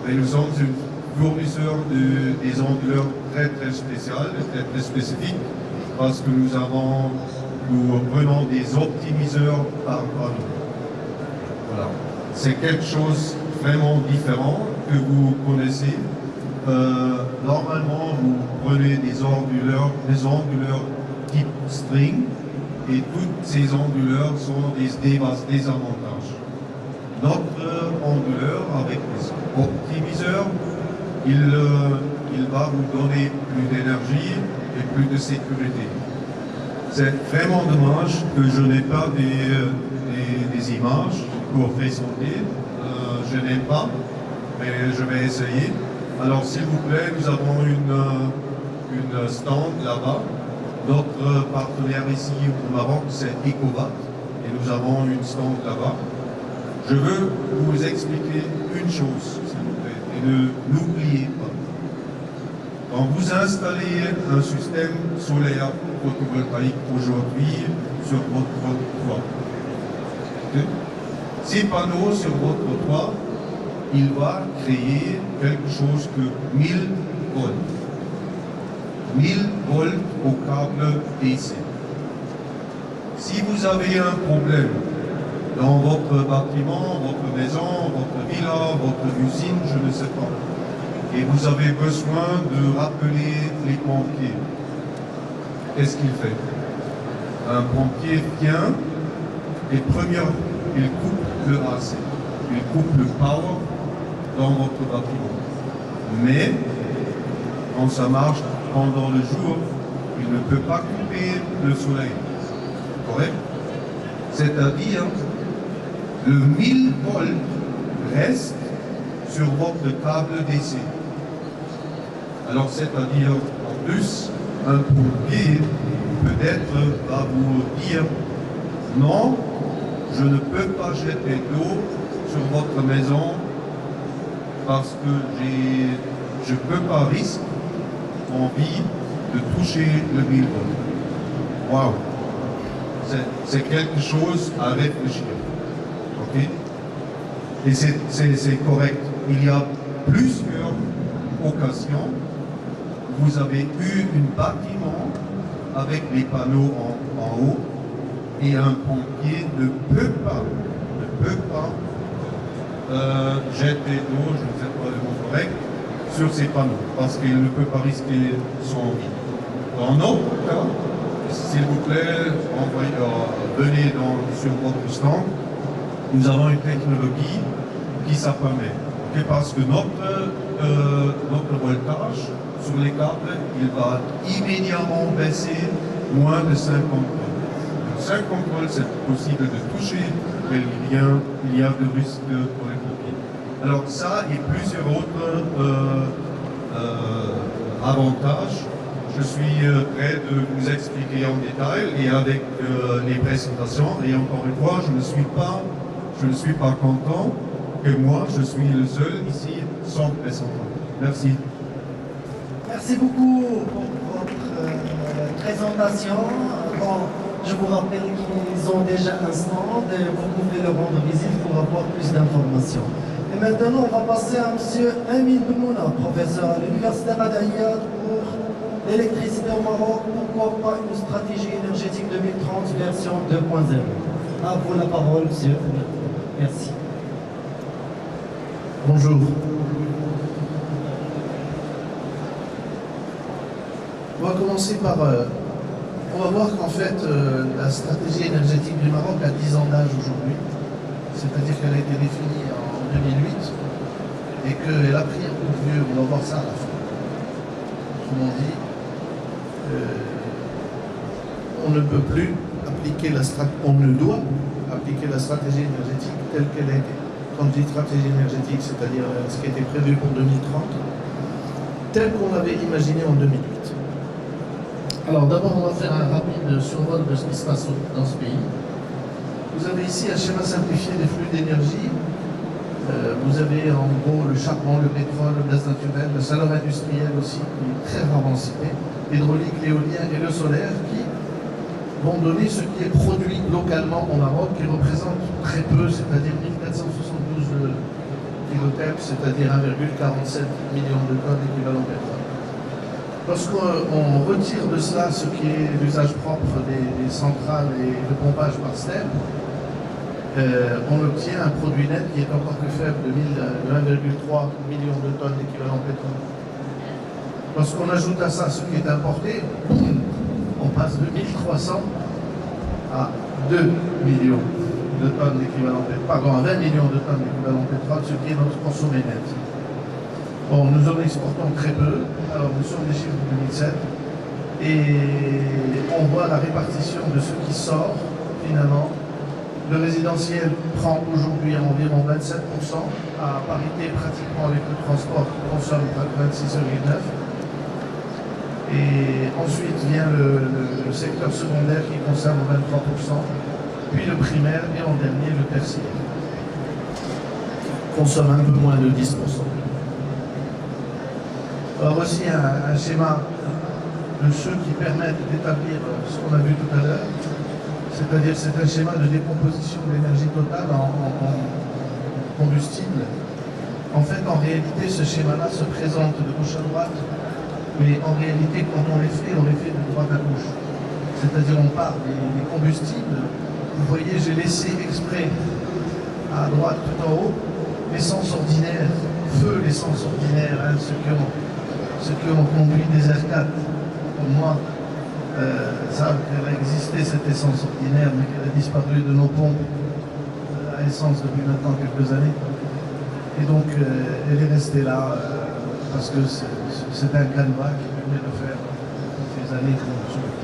Et nous sommes un fournisseur des onduleurs très spécial, très spécifique, parce que nous prenons des optimiseurs par panneau. Voilà. C'est quelque chose vraiment différent que vous connaissez. Normalement, vous prenez des onduleurs type string, et toutes ces onduleurs sont des avantages. Notre onduleur avec des optimiseurs, il va vous donner plus d'énergie et plus de sécurité. C'est vraiment dommage que je n'ai pas des images pour présenter. Je n'ai pas, mais je vais essayer. Alors s'il vous plaît, nous avons une stand là-bas. Notre partenaire ici au Maroc, c'est Ecovac, et nous avons une stand là-bas. Je veux vous expliquer une chose, s'il vous plaît, et ne l'oubliez pas. Quand vous installez un système solaire photovoltaïque aujourd'hui sur votre toit, ces panneaux sur votre toit, il va créer quelque chose que 1000 volts. 1000 volts au câble DC. Si vous avez un problème dans votre bâtiment, votre maison, votre villa, votre usine, je ne sais pas, et vous avez besoin de rappeler les pompiers, qu'est-ce qu'il fait? Un pompier vient et premièrement, il coupe le AC, il coupe le power dans votre bâtiment. Mais quand ça marche pendant le jour, il ne peut pas couper le soleil. Correct? C'est-à-dire, le 1000 volts reste sur votre câble DC. Alors, c'est-à-dire, en plus, un pompier peut-être va vous dire non, je ne peux pas jeter d'eau sur votre maison parce que je ne peux pas risquer envie de toucher le 1000 volts. Waouh! C'est quelque chose à réfléchir. Ok? Et c'est correct. Il y a plusieurs occasion, vous avez eu un bâtiment avec les panneaux en haut et un pompier ne peut pas jeter d'eau, je ne sais pas le mot correct, sur ces panneaux parce qu'il ne peut pas risquer son vie. Dans notre cas, s'il vous plaît, venez sur votre stand. Nous avons une technologie qui ça permet. Okay, parce que notre voltage sur les câbles, il va immédiatement baisser moins de 50 volts. 50 volts, c'est possible de toucher, mais il y a de risques pour les pompiers. Alors ça et plusieurs autres avantages. Je suis prêt de vous expliquer en détail et avec les présentations. Et encore une fois, je ne suis pas content que moi, je suis le seul ici sans présentant. Merci. Merci beaucoup pour votre présentation. Bon, je vous rappelle qu'ils ont déjà un stand et vous pouvez leur rendre visite pour avoir plus d'informations. Et maintenant, on va passer à M. Amin Benouna, professeur à l'Université Radaïa pour l'électricité au Maroc. Pourquoi pas une stratégie énergétique 2030 version 2.0? À vous la parole, monsieur. Merci. Bonjour. On va commencer par... on va voir qu'en fait, la stratégie énergétique du Maroc a 10 ans d'âge aujourd'hui. C'est-à-dire qu'elle a été définie en 2008 et qu'elle a pris un coup de vieux. On va voir ça à la fin. Autrement dit, on ne peut plus appliquer on ne doit appliquer la stratégie énergétique telle qu'elle a été. Quand je dis stratégie énergétique, c'est-à-dire ce qui était prévu pour 2030, tel qu'on l'avait imaginé en 2008. Alors d'abord, on va faire un rapide survol de ce qui se passe dans ce pays. Vous avez ici un schéma simplifié des flux d'énergie. Vous avez en gros le charbon, le pétrole, le gaz naturel, le salaire industriel aussi, qui est très rarement cité, l'hydraulique, l'éolien et le solaire, qui vont donner ce qui est produit localement au Maroc, qui représente très peu, c'est-à-dire 1472 kilotèmes, c'est-à-dire 1,47 million de tonnes équivalent pétrole. Lorsqu'on retire de cela ce qui est l'usage propre des centrales et le pompage par step, on obtient un produit net qui est encore plus faible de 1,3 million de tonnes d'équivalent pétrole. Lorsqu'on ajoute à ça ce qui est importé, on passe de 1300 à 2 millions de tonnes d'équivalent pétrole, pardon, à 20 millions de tonnes d'équivalent pétrole, ce qui est notre consommé net. Bon, nous en exportons très peu, alors nous sommes des chiffres de 2007, et on voit la répartition de ce qui sort, finalement. Le résidentiel prend aujourd'hui environ 27%, à parité pratiquement avec le transport qui consomme 26,9%. Et ensuite vient le secteur secondaire qui consomme 23%, puis le primaire et en dernier le tertiaire. Consomme un peu moins de 10%. Alors voici un schéma de ceux qui permettent d'établir ce qu'on a vu tout à l'heure. C'est-à-dire c'est un schéma de décomposition de l'énergie totale en combustible. En fait, en réalité, ce schéma-là se présente de gauche à droite, mais en réalité, quand on les fait de droite à gauche. C'est-à-dire on part des combustibles. Vous voyez, j'ai laissé exprès à droite tout en haut l'essence ordinaire, feu l'essence ordinaire, hein, ceux qui ont conduit des R4, comme moi, savent qu'elle a existé cette essence ordinaire, mais qu'elle a disparu de nos pompes à essence depuis maintenant quelques années. Et donc, elle est restée là parce que c'est un canevas qui permet de faire des années qu'on souhaite.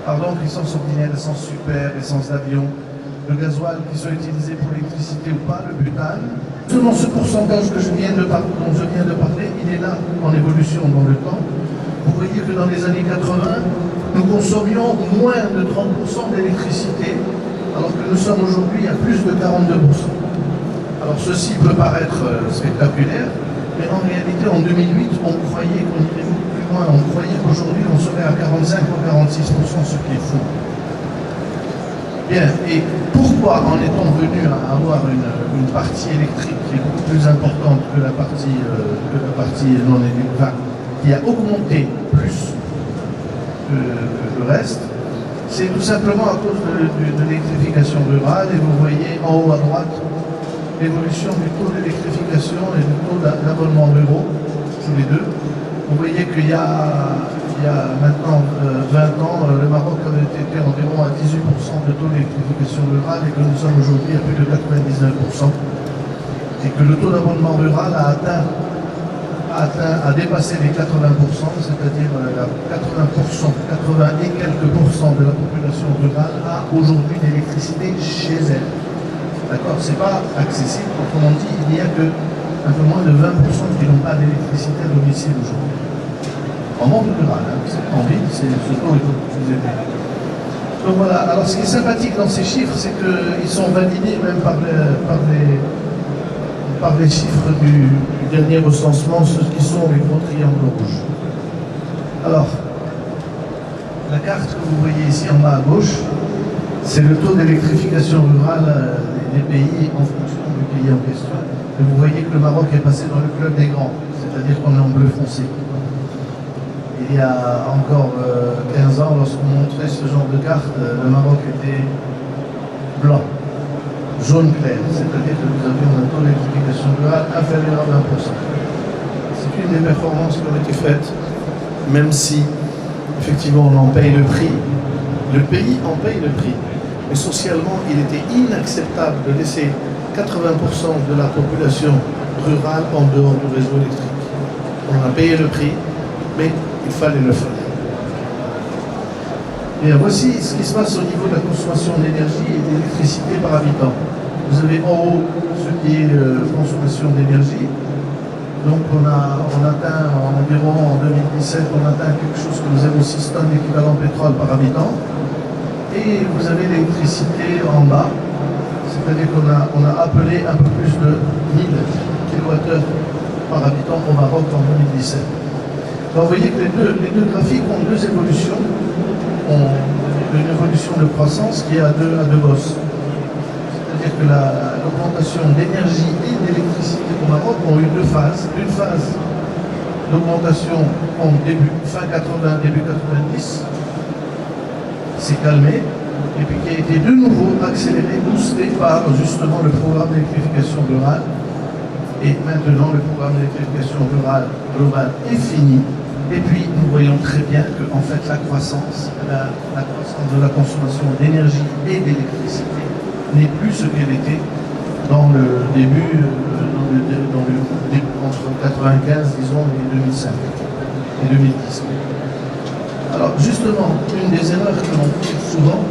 Alors donc, l'essence ordinaire, l'essence super, l'essence d'avion, le gasoil qui soit utilisé pour l'électricité ou pas, le butane. Selon ce pourcentage dont je viens de parler, il est là en évolution dans le temps. Vous voyez que dans les années 80, nous consommions moins de 30% d'électricité, alors que nous sommes aujourd'hui à plus de 42%. Alors ceci peut paraître spectaculaire, mais en réalité, en 2008, on croyait qu'on irait beaucoup plus loin. On croyait qu'aujourd'hui, on serait à 45 ou 46%, ce qui est faux. Bien, et pourquoi en est-on venu à avoir une partie électrique qui est beaucoup plus importante que la partie non électrique, enfin, qui a augmenté plus que le reste? C'est tout simplement à cause de l'électrification rurale, et vous voyez en haut à droite l'évolution du taux d'électrification et du taux d'abonnements ruraux, tous les deux. Vous voyez qu'il y a maintenant 20 ans, le Maroc avait été environ à 18% de taux d'électrification rurale et que nous sommes aujourd'hui à plus de 99%. Et que le taux d'abonnement rural a dépassé les 80%, c'est-à-dire 80 et quelques pourcents de la population rurale a aujourd'hui l'électricité chez elle. D'accord? C'est pas accessible, autrement dit, il n'y a que un peu moins de 20% qui n'ont pas d'électricité à domicile aujourd'hui. En monde rural, hein. En ville, ce taux est beaucoup plus élevé. Donc voilà, alors ce qui est sympathique dans ces chiffres, c'est qu'ils sont validés même par les chiffres du dernier recensement, ceux qui sont les gros triangles rouges. Alors, la carte que vous voyez ici en bas à gauche, c'est le taux d'électrification rurale des pays en fonction du pays en question. Et vous voyez que le Maroc est passé dans le club des grands, c'est-à-dire qu'on est en bleu foncé. Il y a encore 15 ans, lorsqu'on montrait ce genre de carte, le Maroc était blanc, jaune clair, c'est-à-dire que nous avions un taux d'électrification rurale inférieur à 20%. C'est une des performances qui ont été faites, même si, effectivement, on en paye le prix. Le pays en paye le prix. Mais socialement, il était inacceptable de laisser 80% de la population rurale en dehors du réseau électrique. On a payé le prix, mais il fallait le faire. Et voici ce qui se passe au niveau de la consommation d'énergie et d'électricité par habitant. Vous avez en haut ce qui est consommation d'énergie. Donc on atteint environ en 2017, on atteint quelque chose comme 0,6 tonnes d'équivalent pétrole par habitant. Et vous avez l'électricité en bas, c'est-à-dire qu'on a appelé un peu plus de 1000 kWh par habitant au Maroc en 2017. Donc vous voyez que les deux graphiques ont deux évolutions, ont une évolution de croissance qui est à deux bosses. C'est-à-dire que l'augmentation d'énergie et d'électricité au Maroc ont eu deux phases. Une phase d'augmentation en fin 80, début 90, s'est calmé, et puis qui a été de nouveau accéléré, boosté par justement le programme d'électrification rurale. Et maintenant, le programme d'électrification rurale globale est fini. Et puis, nous voyons très bien que en fait, la croissance de la consommation d'énergie et d'électricité n'est plus ce qu'elle était dans le début, entre 95, disons, et 2005 et 2010. Alors justement, une des erreurs que l'on fait souvent,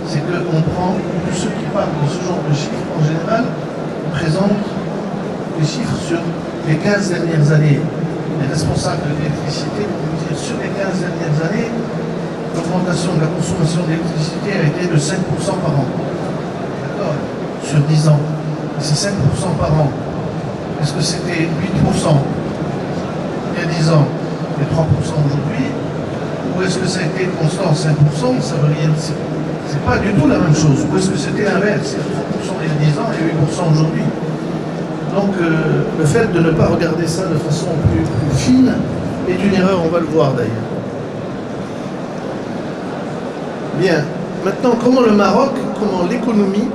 c'est qu'on prend tous ceux qui parlent de ce genre de chiffres, en général, présentent les chiffres sur les 15 dernières années. Les responsables de l'électricité vont dire sur les 15 dernières années, l'augmentation de la consommation d'électricité a été de 5% par an. D'accord? Sur 10 ans. Et c'est 5% par an. Est-ce que c'était 8% il y a 10 ans et 3% aujourd'hui? Ou est-ce que ça a été constant 5%? Ça veut rien dire. C'est pas du tout la même chose. Ou est-ce que c'était l'inverse? 3% il y a 10 ans et 8% aujourd'hui. Donc le fait de ne pas regarder ça de façon plus fine est une erreur, on va le voir d'ailleurs. Bien, maintenant comment le Maroc, comment l'économie,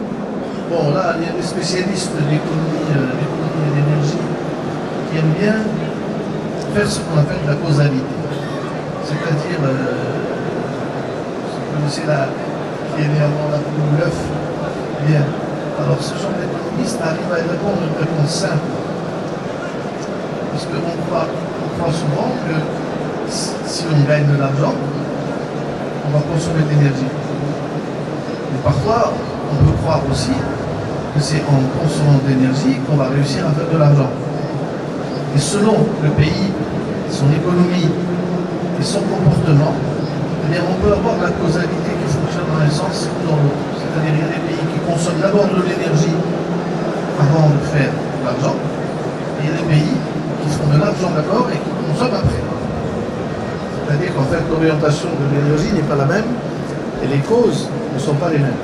bon là il y a des spécialistes de l'économie et d'énergie qui aiment bien faire ce qu'on appelle la causalité. C'est-à-dire, vous connaissez qui est né avant la poule ou l'œuf. Bien. Alors ce genre d'économiste arrive à répondre une réponse simple. Parce qu'on croit souvent que si on gagne de l'argent, on va consommer de l'énergie. Mais parfois, on peut croire aussi que c'est en consommant de l'énergie qu'on va réussir à faire de l'argent. Et selon le pays, son économie et son comportement, eh bien, on peut avoir la causalité qui fonctionne dans un sens ou dans l'autre. C'est-à-dire qu'il y a des pays qui consomment d'abord de l'énergie avant de faire de l'argent, et il y a des pays qui font de l'argent d'abord et qui consomment après. C'est-à-dire qu'en fait, l'orientation de l'énergie n'est pas la même et les causes ne sont pas les mêmes.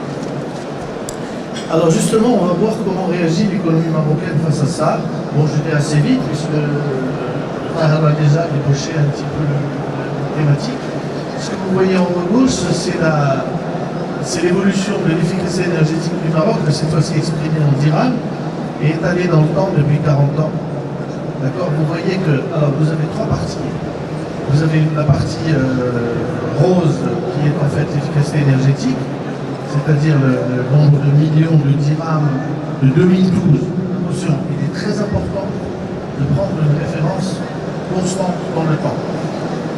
Alors justement, on va voir comment réagit l'économie marocaine face à ça. Bon, je vais assez vite, puisque Tahar a déjà débauché un petit peu la thématique. Ce que vous voyez en haut à gauche, c'est l'évolution de l'efficacité énergétique du Maroc, cette fois-ci exprimée en dirham, et étalée dans le temps depuis 40 ans. D'accord. Vous voyez que, alors vous avez trois parties. Vous avez la partie rose, qui est en fait l'efficacité énergétique, c'est-à-dire le nombre de millions de dirhams de 2012. Attention, il est très important de prendre une référence constante dans le temps.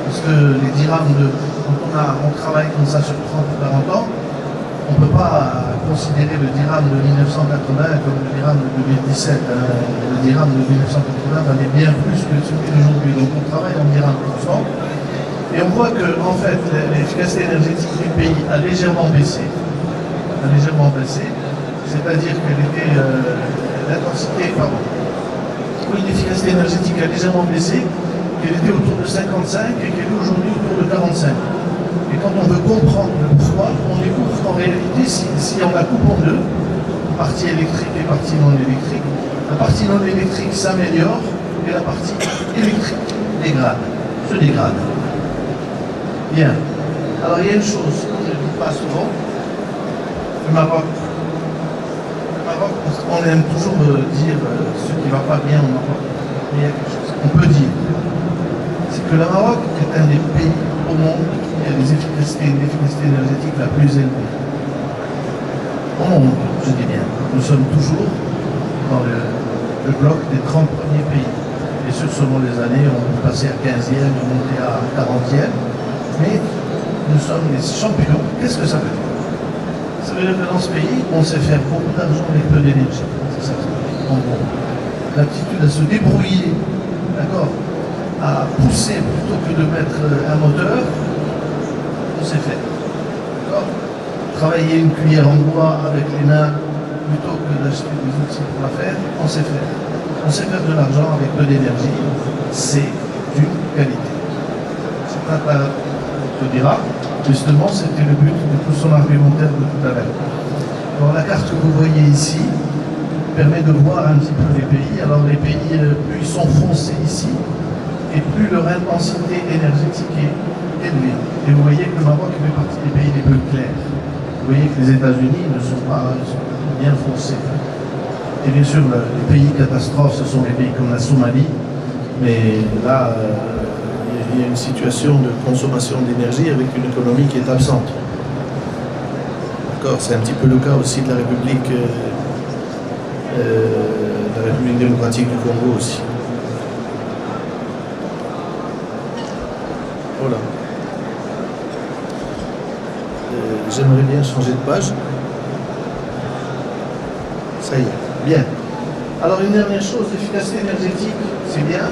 Parce que les dirhams, quand on travaille comme ça sur 30 ou 40 ans, on ne peut pas considérer le dirham de 1980 comme le dirham de 2017. Le dirham de 1980 valait bien plus que celui d'aujourd'hui. Donc on travaille en dirham constant. Et on voit que en fait, l'efficacité énergétique du pays a légèrement baissé. C'est-à-dire qu'elle était l'intensité, pardon. Oui, l'efficacité énergétique a légèrement baissé, qu'elle était autour de 55 et qu'elle est aujourd'hui autour de 45. Et quand on veut comprendre le pourquoi, on découvre qu'en réalité, si on la coupe en deux, partie électrique et partie non électrique, la partie non électrique s'améliore et la partie électrique se dégrade. Bien. Alors il y a une chose qu'on ne dit pas souvent. Le Maroc, on aime toujours dire ce qui ne va pas bien au Maroc. Mais il y a quelque chose qu'on peut dire. C'est que le Maroc est un des pays au monde qui a l'efficacité énergétique la plus élevée. Au monde, je dis bien. Nous sommes toujours dans le bloc des 30 premiers pays. Et sûr, selon les années, on est passé à 15e, on est monté à 40e. Mais nous sommes les champions. Qu'est-ce que ça veut dire? Ça veut dire que dans ce pays, on sait faire beaucoup d'argent avec peu d'énergie. C'est ça, en gros. L'aptitude à se débrouiller, d'accord, à pousser plutôt que de mettre un moteur, on sait faire. D'accord. Travailler une cuillère en bois avec les mains plutôt que d'acheter des outils pour la faire, on sait faire. On sait faire de l'argent avec peu d'énergie. C'est une qualité. C'est pas te dira. Justement, c'était le but de tout son argumentaire de tout à l'heure. Alors la carte que vous voyez ici permet de voir un petit peu les pays. Alors les pays, plus ils sont foncés ici, et plus leur intensité énergétique est élevée. Et vous voyez que le Maroc fait partie des pays les plus clairs. Vous voyez que les États-Unis ne sont pas bien foncés. Et bien sûr, les pays catastrophes, ce sont les pays comme la Somalie, mais là, il y a une situation de consommation d'énergie avec une économie qui est absente. D'accord, c'est un petit peu le cas aussi de la République démocratique du Congo aussi. Voilà. J'aimerais bien changer de page. Ça y est, bien. Alors une dernière chose, l'efficacité énergétique, c'est bien.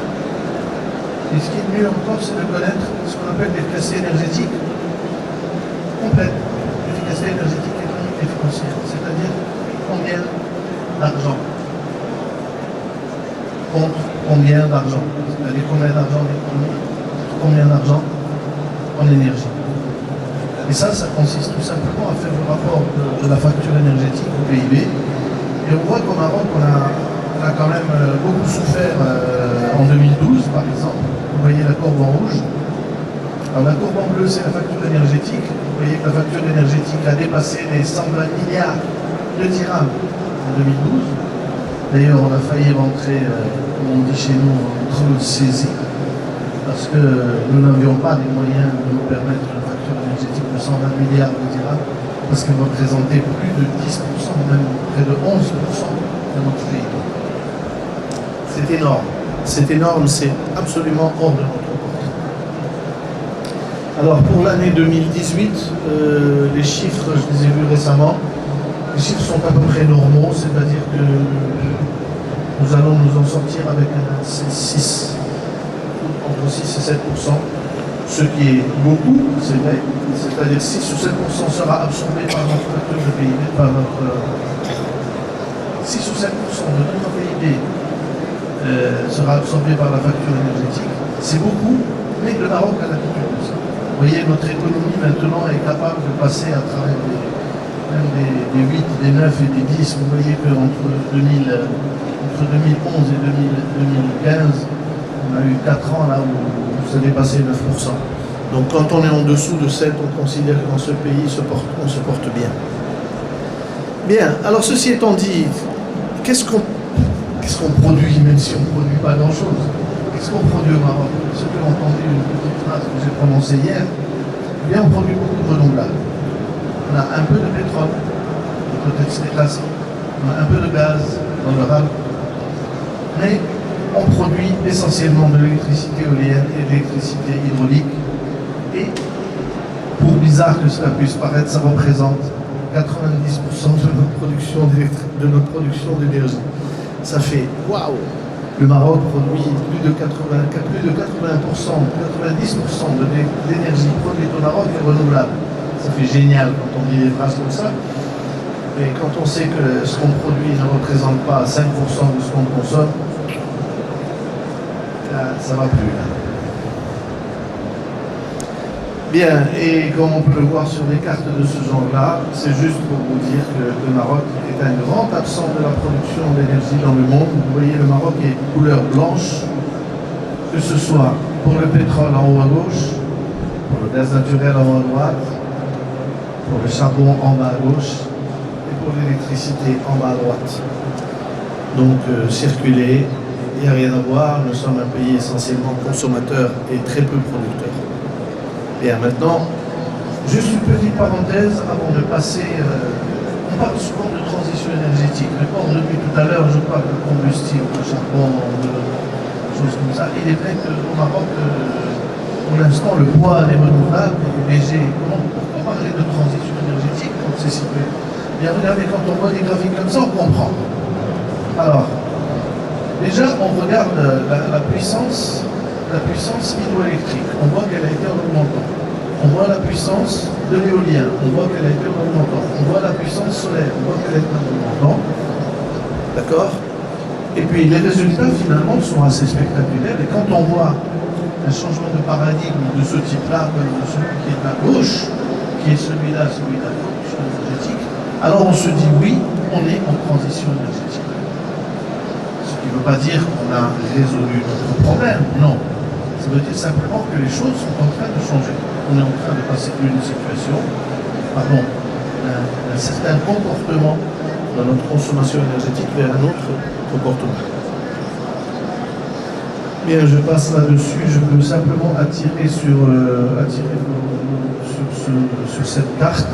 Et ce qui est mieux encore, c'est de connaître ce qu'on appelle l'efficacité énergétique complète. L'efficacité énergétique économique et financière. C'est-à-dire combien d'argent contre combien d'argent. C'est-à-dire combien d'argent en économie, combien d'argent en énergie. Et ça consiste tout simplement à faire le rapport de la facture énergétique au PIB. Et on voit qu'au Maroc, on a quand même beaucoup souffert en 2012, par exemple. Vous voyez la courbe en rouge. Alors la courbe en bleu, c'est la facture énergétique. Vous voyez que la facture énergétique a dépassé les 120 milliards de dirhams en 2012. D'ailleurs, on a failli rentrer, comme on dit chez nous, en trop de saisie, parce que nous n'avions pas les moyens de nous permettre une facture énergétique de 120 milliards de dirhams, parce qu'elle représentait plus de 10%, même près de 11% de notre pays. C'est énorme. C'est énorme, c'est absolument hors de notre portée. Alors pour l'année 2018, les chiffres, je les ai vus récemment, les chiffres sont à peu près normaux, c'est-à-dire que nous allons nous en sortir avec un 6, entre 6 et 7%, ce qui est beaucoup, c'est vrai, c'est-à-dire 6 ou 7% sera absorbé par notre facture de PIB, par notre 6 ou 7% de notre PIB sera absorbé par la facture énergétique. C'est beaucoup, mais le Maroc a l'habitude de ça. Vous voyez, notre économie maintenant est capable de passer à travers même des 8, des 9 et des 10, vous voyez qu'entre 2011 et 2015, on a eu 4 ans là où ça dépassait 9%. Donc quand on est en dessous de 7, on considère que dans ce pays, on se porte bien. Bien, alors ceci étant dit, qu'est-ce qu'on produit, même si on ne produit pas grand-chose? Qu'est-ce qu'on produit au Maroc? Ceux qui ont entendu une petite phrase que j'ai prononcée hier, eh bien on produit beaucoup de renouvelables. On a un peu de pétrole, peut-être c'est classique, on a un peu de gaz dans le rab, mais on produit essentiellement de l'électricité éolienne et de l'électricité hydraulique. Et, pour bizarre que cela puisse paraître, ça représente 90% de notre production d'énergie. Ça fait waouh! Le Maroc produit plus de 90% de l'énergie produite au Maroc est renouvelable. Ça fait génial quand on dit des phrases comme ça. Et quand on sait que ce qu'on produit ne représente pas 5% de ce qu'on consomme, là, ça ne va plus. Là. Bien, et comme on peut le voir sur des cartes de ce genre-là, c'est juste pour vous dire que le Maroc est un grand absent de la production d'énergie dans le monde. Vous voyez, le Maroc est couleur blanche, que ce soit pour le pétrole en haut à gauche, pour le gaz naturel en haut à droite, pour le charbon en bas à gauche, et pour l'électricité en bas à droite. Donc, circuler, il n'y a rien à voir, nous sommes un pays essentiellement consommateur et très peu producteur. Bien, maintenant, juste une petite parenthèse avant de passer. On parle souvent de transition énergétique. Mais bon, depuis tout à l'heure, je parle de combustible, de charbon, de choses comme ça. Il est vrai qu'au Maroc, pour l'instant, le poids des renouvelables est léger. Pourquoi parler de transition énergétique quand c'est situé? Bien, regardez, quand on voit des graphiques comme ça, on comprend. Alors, déjà, on regarde la puissance hydroélectrique, on voit qu'elle a été en augmentant. On voit la puissance de l'éolien, on voit qu'elle a été en augmentant. On voit la puissance solaire, on voit qu'elle a été en augmentant. D'accord? Et puis les résultats finalement sont assez spectaculaires. Et quand on voit un changement de paradigme de ce type-là, comme celui qui est à gauche, qui est celui-là, celui de la production énergétique, alors on se dit oui, on est en transition énergétique. Ce qui ne veut pas dire qu'on a résolu notre problème, non. Ça veut dire simplement que les choses sont en train de changer. On est en train de passer d'une situation, d'un certain comportement dans notre consommation énergétique vers un autre comportement. Bien, je passe là-dessus. Je veux simplement attirer sur cette carte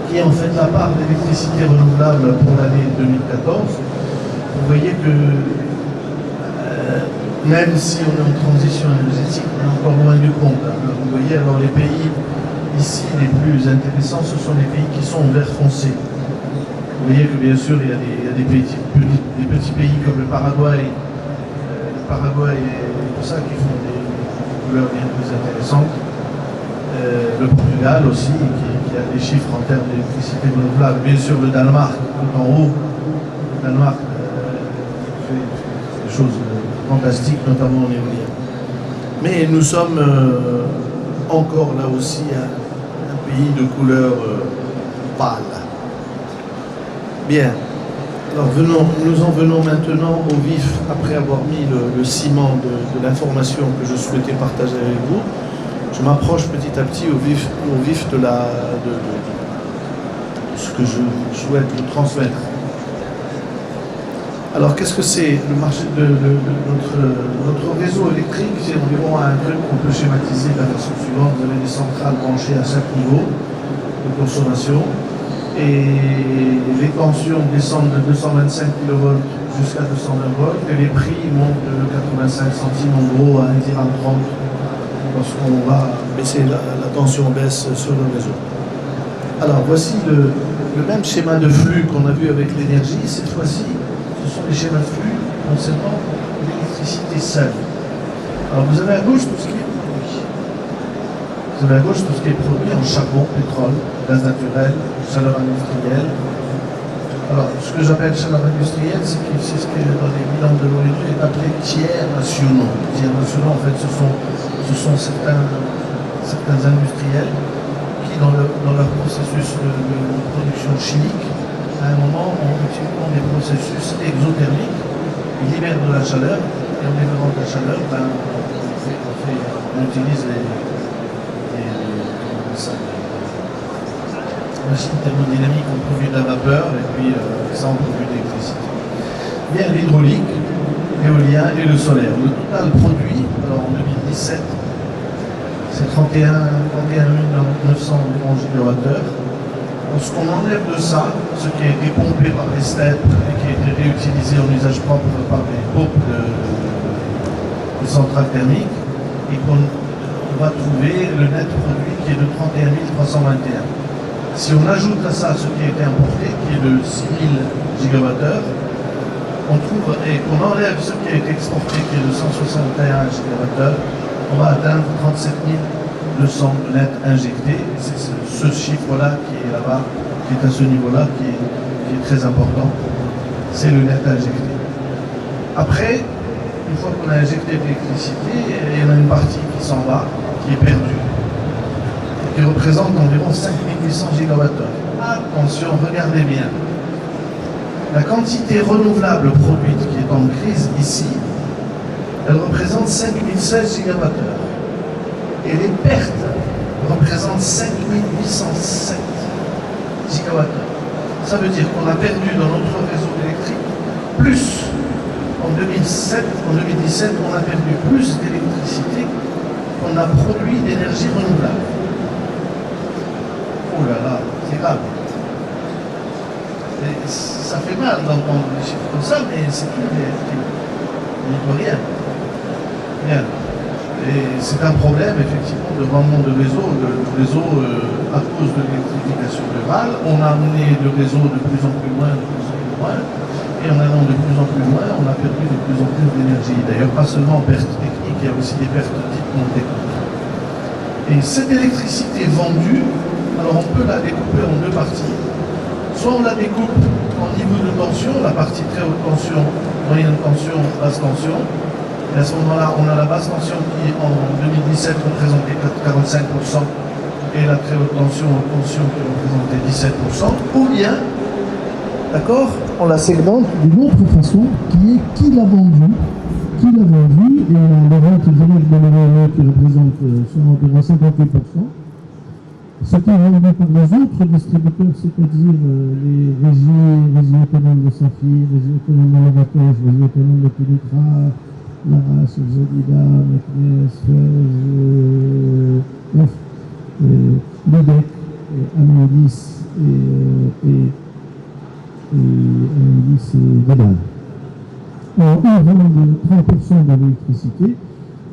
qui est en fait la part d'électricité renouvelable pour l'année 2014. Vous voyez que même si on est en transition énergétique, on est encore loin du compte. Vous voyez, alors les pays ici les plus intéressants, ce sont les pays qui sont en vert foncé. Vous voyez que bien sûr, il y a des petits pays comme le Paraguay et tout ça qui font des couleurs bien plus intéressantes. Le Portugal aussi, qui a des chiffres en termes d'électricité renouvelable. Bien sûr, le Danemark, tout en haut. Le Danemark fait des choses fantastiques, notamment en éolien. Mais nous sommes encore là aussi un pays de couleur pâle. Bien. Alors nous en venons maintenant au vif, après avoir mis le ciment de l'information que je souhaitais partager avec vous. Je m'approche petit à petit au vif de ce que je souhaite vous transmettre. Alors, qu'est-ce que c'est le marché de notre réseau électrique? C'est environ un truc qu'on peut schématiser de la façon suivante. Vous avez des centrales branchées à chaque niveau de consommation et les tensions descendent de 225 kV jusqu'à 220 volts et les prix montent de 85 centimes en gros à 1,30 dirham lorsqu'on va baisser, la tension baisse sur le réseau. Alors, voici le même schéma de flux qu'on a vu avec l'énergie. Cette fois-ci, ce sont les schémas de flux concernant l'électricité seule. Alors vous avez à gauche tout ce qui est produit. Vous avez à gauche tout ce qui est produit en charbon, pétrole, gaz naturel, chaleur industrielle. Alors ce que j'appelle chaleur industrielle, c'est ce qui dans les bilans de l'ONU est appelé tiers nationaux. Tiers nationaux, en fait, ce sont certains industriels qui dans leur processus de production chimique, à un moment, ont des processus exothermiques, ils libèrent de la chaleur, et en libérant de la chaleur, on utilise les machines thermodynamiques, on produit de la vapeur, et puis ça on produit de l'électricité. Il y a l'hydraulique, l'éolien et le solaire. Le total produit, alors en 2017, c'est 31 911 gigawattheures. Ce qu'on enlève de ça, ce qui a été pompé par les steppes et qui a été réutilisé en usage propre par les pompes de centrales thermiques, et qu'on va trouver le net produit qui est de 31 321. Si on ajoute à ça ce qui a été importé, qui est de 6 000 gigawattheures, on trouve, et qu'on enlève ce qui a été exporté, qui est de 161 gigawattheures, on va atteindre 37 200 net injectés. C'est ce chiffre-là qui est là-bas, qui est à ce niveau-là, qui est très important. C'est le net injecté. Après, une fois qu'on a injecté de l'électricité, il y en a une partie qui s'en va, qui est perdue, qui représente environ 5800 gigawattheures. Attention, regardez bien. La quantité renouvelable produite qui est en crise ici, elle représente 5016 gigawattheures. Et les pertes représentent 5807 gigawattheures. Ça veut dire qu'on a perdu dans notre réseau électrique plus. En 2017, on a perdu plus d'électricité qu'on a produit d'énergie renouvelable. Oh là là, c'est grave. Et ça fait mal d'entendre des chiffres comme ça, mais c'est une réalité. On n'y peut rien. Rien. Et c'est un problème, effectivement, de rendement de réseau. Le réseau, à cause de l'électrification rurale, on a amené le réseau de plus en plus loin, et en allant de plus en plus loin, on a perdu de plus en plus d'énergie. D'ailleurs, pas seulement en pertes techniques, il y a aussi des pertes dites non techniques. Et cette électricité vendue, alors on peut la découper en deux parties. Soit on la découpe en niveau de tension, la partie très haute tension, moyenne tension, basse tension. Et à ce moment-là, on a la basse tension qui, en 2017, représentait 45%, et la très haute tension, qui représentait 17%, ou bien, d'accord, on la segmente d'une autre façon, qui est qui l'a vendu, et les ventes directes de l'euro qui représentent environ 58%, ce qui est vendu par les autres distributeurs, c'est-à-dire les régies autonomes de Saphir, régies autonomes de Novatos, régies autonomes de Télétra, Laras, Zodida, Meknes, bref, Ludec, Amélis et Vedal. Ils vendent 30% de l'électricité,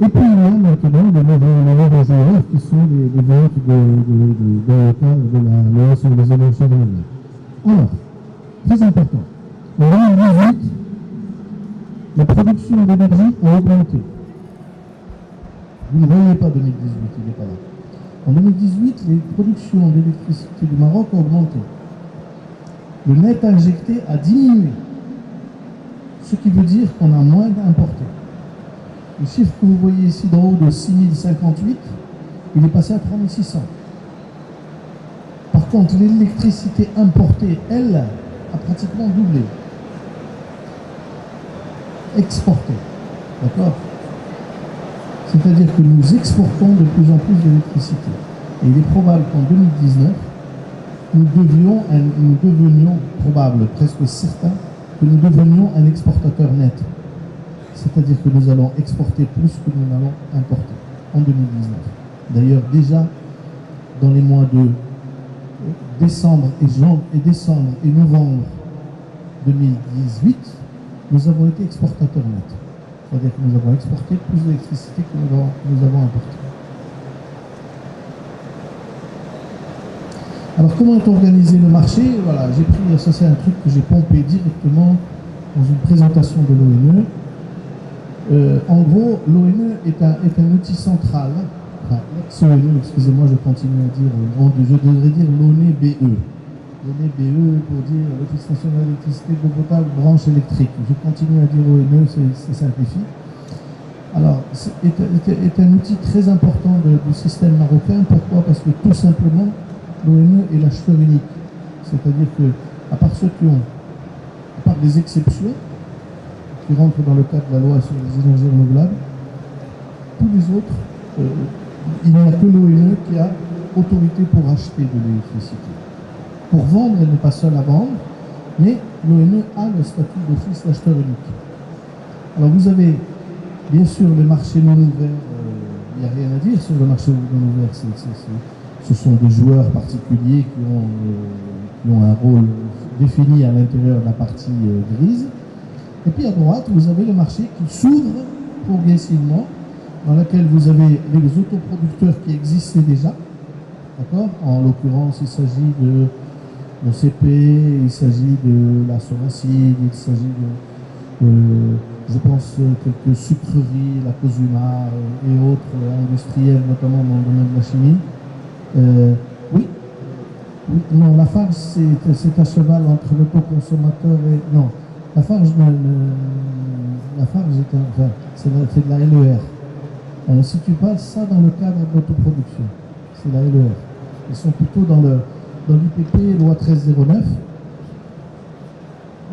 et puis il y a maintenant des nouveaux réservoirs qui sont les ventes de la loi sur les énergies renouvelables. Alors, très important, en 2018, la production d'énergie a augmenté. Vous ne voyez pas 2018, il n'est pas là. En 2018, les productions d'électricité du Maroc ont augmenté. Le net injecté a diminué. Ce qui veut dire qu'on a moins d'importé. Le chiffre que vous voyez ici d'en haut de 6058, il est passé à 3600. Par contre, l'électricité importée, elle, a pratiquement doublé. Exportée. D'accord? C'est-à-dire que nous exportons de plus en plus d'électricité. Et il est probable qu'en 2019, nous devenions probable, presque certain, que nous devenions un exportateur net. C'est-à-dire que nous allons exporter plus que nous n'allons importer en 2019. D'ailleurs, déjà, dans les mois de décembre et novembre 2018, nous avons été exportateurs nets. C'est-à-dire que nous avons exporté plus d'électricité que nous avons importé. Alors, comment est organisé le marché? Voilà, j'ai pris, ça c'est un truc que j'ai pompé directement dans une présentation de l'ONE. En gros, l'ONE est un outil central, enfin, l'ex-ONE, excusez-moi, je continue à dire, je devrais dire l'ONE-BE. L'ONE-BE pour dire l'Office national d'électricité, d'eau potable, branche électrique. Je continue à dire ONE, c'est simplifié. Alors, est un outil très important du système marocain. Pourquoi? Parce que tout simplement, l'ONE est l'acheteur unique. C'est-à-dire que, à part ceux qui ont, à part des exceptions, qui rentrent dans le cadre de la loi sur les énergies renouvelables, tous les autres, il n'y a que l'ONE qui a autorité pour acheter de l'électricité. Pour vendre, elle n'est pas seule à vendre, mais l'ONE a le statut d'office d'acheteur unique. Alors vous avez bien sûr le marché non ouvert, il n'y a rien à dire sur le marché non ouvert, ce sont des joueurs particuliers qui ont un rôle défini à l'intérieur de la partie grise. Et puis à droite, vous avez le marché qui s'ouvre progressivement, dans lequel vous avez les autoproducteurs qui existaient déjà. D'accord ? En l'occurrence, il s'agit de l'OCP, il s'agit de la Soracide, il s'agit de je pense, quelques sucreries, la Cosuma et autres industriels, notamment dans le domaine de la chimie. Oui, non, Lafarge, c'est à cheval entre l'autoconsommateur et... Non, Lafarge, c'est de la LER. On ne situe pas ça dans le cadre de l'autoproduction. C'est la LER. Ils sont plutôt dans l'IPP, loi 1309.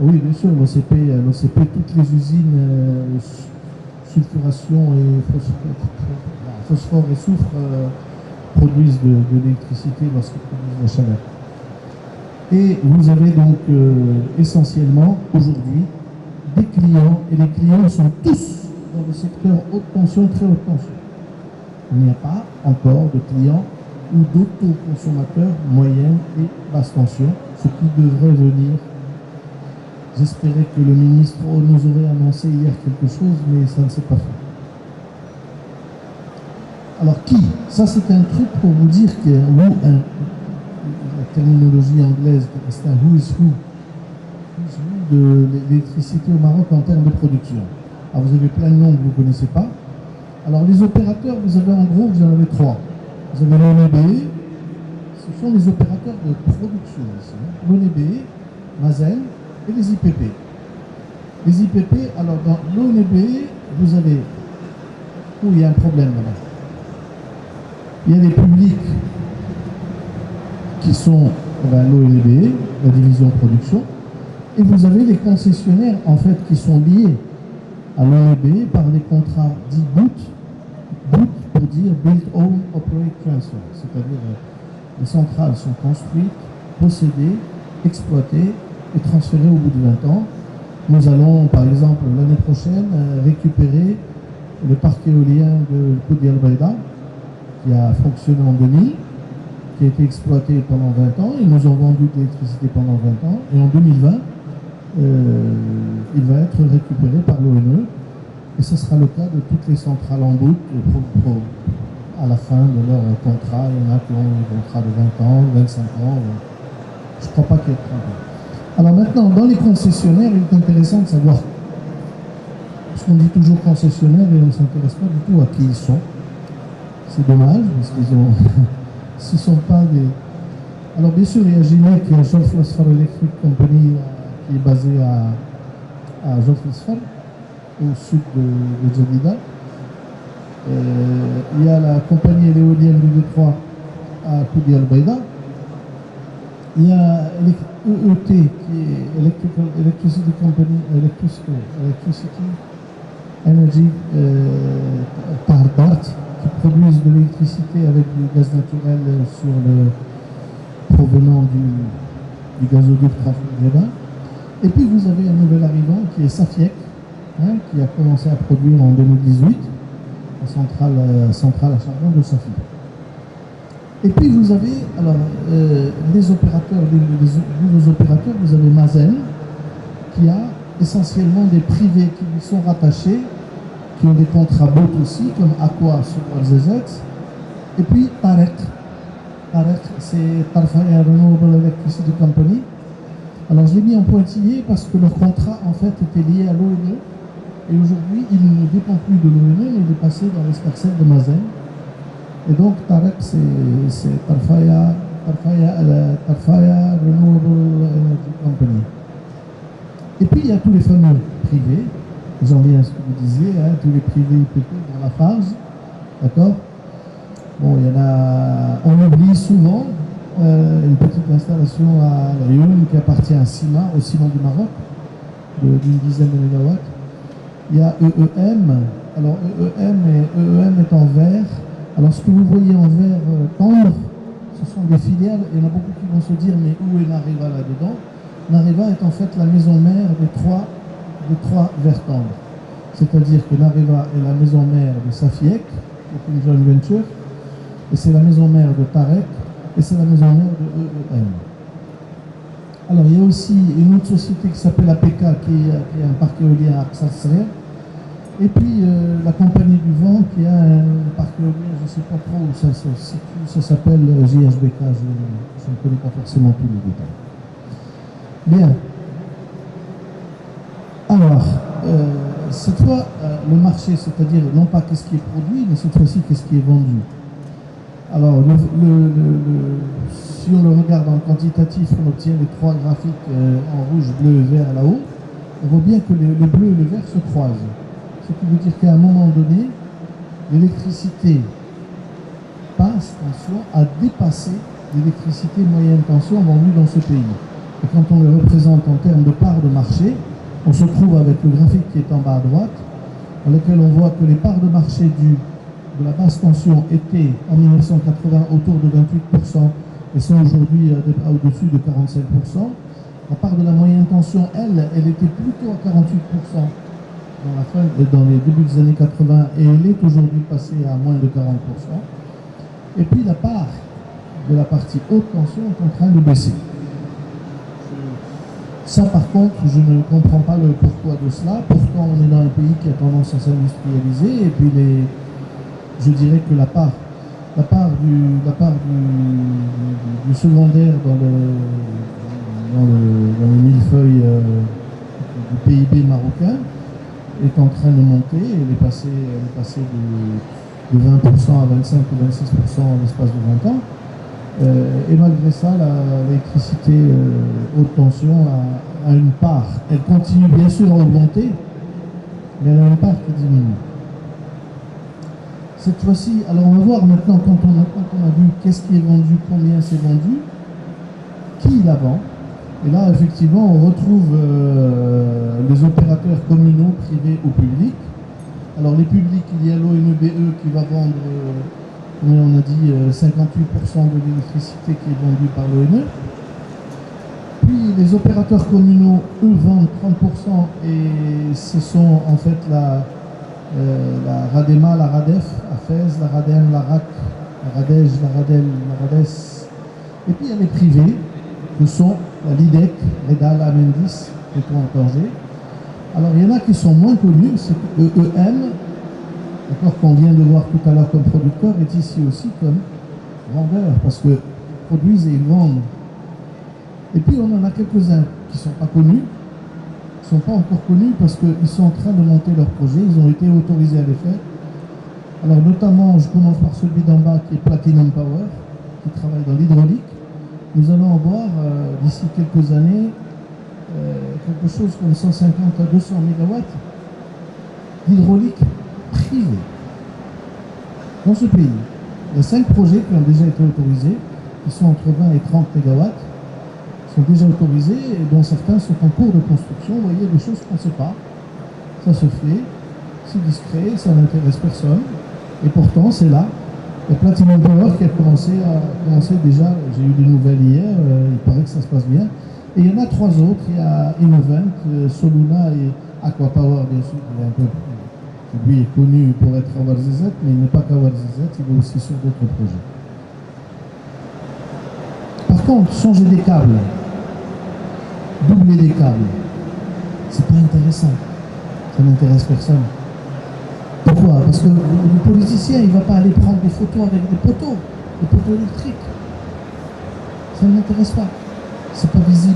Oui, bien sûr, l'OCP, toutes les usines sulfuration et phosphore et soufre produisent de l'électricité lorsqu'ils produisent la chaleur. Et vous avez donc essentiellement aujourd'hui des clients, et les clients sont tous dans le secteur haute tension, très haute tension. Il n'y a pas encore de clients ou d'autoconsommateurs moyenne et basse tension, ce qui devrait venir. J'espérais que le ministre nous aurait annoncé hier quelque chose, mais ça ne s'est pas fait. Alors qui ? Ça c'est un truc pour vous dire que la terminologie anglaise, c'est un who is who de l'électricité au Maroc en termes de production. Alors vous avez plein de noms que vous ne connaissez pas. Alors les opérateurs, vous avez en gros, vous en avez trois. Vous avez l'ONEBE, ce sont les opérateurs de production ici. L'ONEBE, Mazen, et les IPP. Les IPP, alors dans l'ONEBE, vous avez... Oh, il y a un problème là-bas. Il y a les publics qui sont l'ONEBE, la division production, et vous avez les concessionnaires, en fait, qui sont liés à l'ONEBE par des contrats dits BOOT pour dire Build, Own, Operate, Transfer. C'est-à-dire les centrales sont construites, possédées, exploitées, et transféré au bout de 20 ans. Nous allons, par exemple, l'année prochaine, récupérer le parc éolien de Koudi Al-Baïda, qui a fonctionné en 2000, qui a été exploité pendant 20 ans. Ils nous ont vendu de l'électricité pendant 20 ans. Et en 2020, il va être récupéré par l'ONE. Et ce sera le cas de toutes les centrales en bout à la fin de leur contrat. Il y en a qui ont des contrats de 20 ans, 25 ans. Je ne crois pas qu'il y ait 30 ans. Alors maintenant, dans les concessionnaires, il est intéressant de savoir, parce qu'on dit toujours concessionnaire et on ne s'intéresse pas du tout à qui ils sont. C'est dommage, parce qu'ils ont... ce ne sont pas des... Alors bien sûr, il y a GINEC, il y a Gulf Phosphore Electric Company, qui est basée à Gulf Phosphore, au sud de Jeddah. Il y a la compagnie éolienne du Détroit à Koudi Al-Baïda. Il y a EET, qui est Electricity Company, Electricity Energy Dart, qui produisent de l'électricité avec du gaz naturel provenant du gazoduc Trafigura. Et puis vous avez un nouvel arrivant qui est Safiec, qui a commencé à produire en 2018, la centrale à charbon de Safi. Et puis vous avez, alors, les opérateurs, les nouveaux opérateurs, vous avez Mazen, qui a essentiellement des privés qui lui sont rattachés, qui ont des contrats BOT aussi, comme Aqua sur RZZ, et puis Tarek. Tarek, c'est Tarfaya Renewable Electricity Company. Alors je l'ai mis en pointillé parce que leur contrat, en fait, était lié à l'ONE, et aujourd'hui, il ne dépend plus de l'ONE, mais il est passé dans l'escarcelle de Mazen. Et donc, Tarek, c'est Tarfaya Renewable Energy Company. Et puis, il y a tous les fameux privés, j'en viens à ce que vous disiez, tous les privés IPP dans la phase, d'accord ? Bon, il y en a, on oublie souvent, une petite installation à Lyon qui appartient à CIMA, au ciment du Maroc, d'une dizaine de mégawatts. Il y a EEM. Alors EEM est en vert. Alors ce que vous voyez en vert tendre, ce sont des filiales. Il y en a beaucoup qui vont se dire mais où est Nareva là-dedans? Nareva est en fait la maison mère des trois verts tendres. C'est-à-dire que Nareva est la maison mère de Safiec, une joint venture, et c'est la maison mère de Tarek, et c'est la maison mère de EEM. Alors il y a aussi une autre société qui s'appelle APK, qui est un parc éolien à Aksasser, et puis la compagnie du vent qui a un parc éolien, je ne sais pas trop où ça se situe, ça s'appelle JHBK, je ne connais pas forcément tous les détails. Bien. Alors, cette fois, le marché, c'est-à-dire non pas qu'est-ce qui est produit, mais cette fois-ci qu'est-ce qui est vendu. Alors, si on le regarde en quantitatif, on obtient les trois graphiques en rouge, bleu et vert là-haut. On voit bien que le bleu et le vert se croisent. Ce qui veut dire qu'à un moment donné, l'électricité basse tension a dépassé l'électricité moyenne tension vendue dans ce pays. Et quand on le représente en termes de part de marché, on se trouve avec le graphique qui est en bas à droite, dans lequel on voit que les parts de marché de la basse tension étaient en 1980 autour de 28% et sont aujourd'hui au-dessus de 45%. La part de la moyenne tension, elle était plutôt à 48% dans les débuts des années 80 et elle est aujourd'hui passée à moins de 40%. Et puis la part de la partie haute tension est en train de baisser. Ça, par contre, je ne comprends pas le pourquoi de cela. Pourtant, on est dans un pays qui a tendance à s'industrialiser. Et puis, je dirais que la part du secondaire dans le millefeuille du PIB marocain est en train de monter. Elle est passée de 20% à 25 ou 26% en l'espace de 20 ans. Et malgré ça, l'électricité haute tension a une part. Elle continue bien sûr à augmenter, mais elle a une part qui diminue. Cette fois-ci, alors on va voir maintenant, quand on a vu qu'est-ce qui est vendu, combien c'est vendu, qui la vend. Et là, effectivement, on retrouve les opérateurs communaux, privés ou publics. Alors les publics, il y a l'ONEBE qui va vendre... on a dit 58% de l'électricité qui est vendue par l'ONE. Puis les opérateurs communaux, eux, vendent 30% et ce sont en fait la RADEMA, la RADEF, la FES, la RADEM, la RAC, la RADEJ, la RADEL, la RADES. Et puis il y a les privés, que sont la LIDEC, REDAL, Amendis, qui sont en Tanger. Alors il y en a qui sont moins connus, c'est EEM, qu'on vient de voir tout à l'heure comme producteur, est ici aussi comme vendeur, parce que produisent et ils vendent. Et puis on en a quelques-uns qui ne sont pas connus, qui ne sont pas encore connus parce qu'ils sont en train de monter leur projet, ils ont été autorisés à les faire. Alors notamment, je commence par celui d'en bas qui est Platinum Power, qui travaille dans l'hydraulique. Nous allons avoir d'ici quelques années quelque chose comme 150 à 200 mégawatts d'hydraulique privé dans ce pays. Il y a 5 projets qui ont déjà été autorisés, qui sont entre 20 et 30 mégawatts, sont déjà autorisés et dont certains sont en cours de construction. Vous voyez, des choses qu'on ne sait pas. Ça se fait, c'est discret, ça n'intéresse personne. Et pourtant, c'est là. Il y a Platinum Power qui a commencé déjà, j'ai eu des nouvelles hier, il paraît que ça se passe bien. Et il y en a 3 autres, il y a Innovent, Soluna et Aquapower, bien sûr, il est un peu... Lui est connu pour être à Ouarzazate, mais il n'est pas qu'à Ouarzazate, il est aussi sur d'autres projets. Par contre, changer des câbles, doubler des câbles, c'est pas intéressant. Ça n'intéresse personne. Pourquoi? Parce que le politicien, il ne va pas aller prendre des photos avec des poteaux électriques. Ça ne l'intéresse pas. C'est pas visible.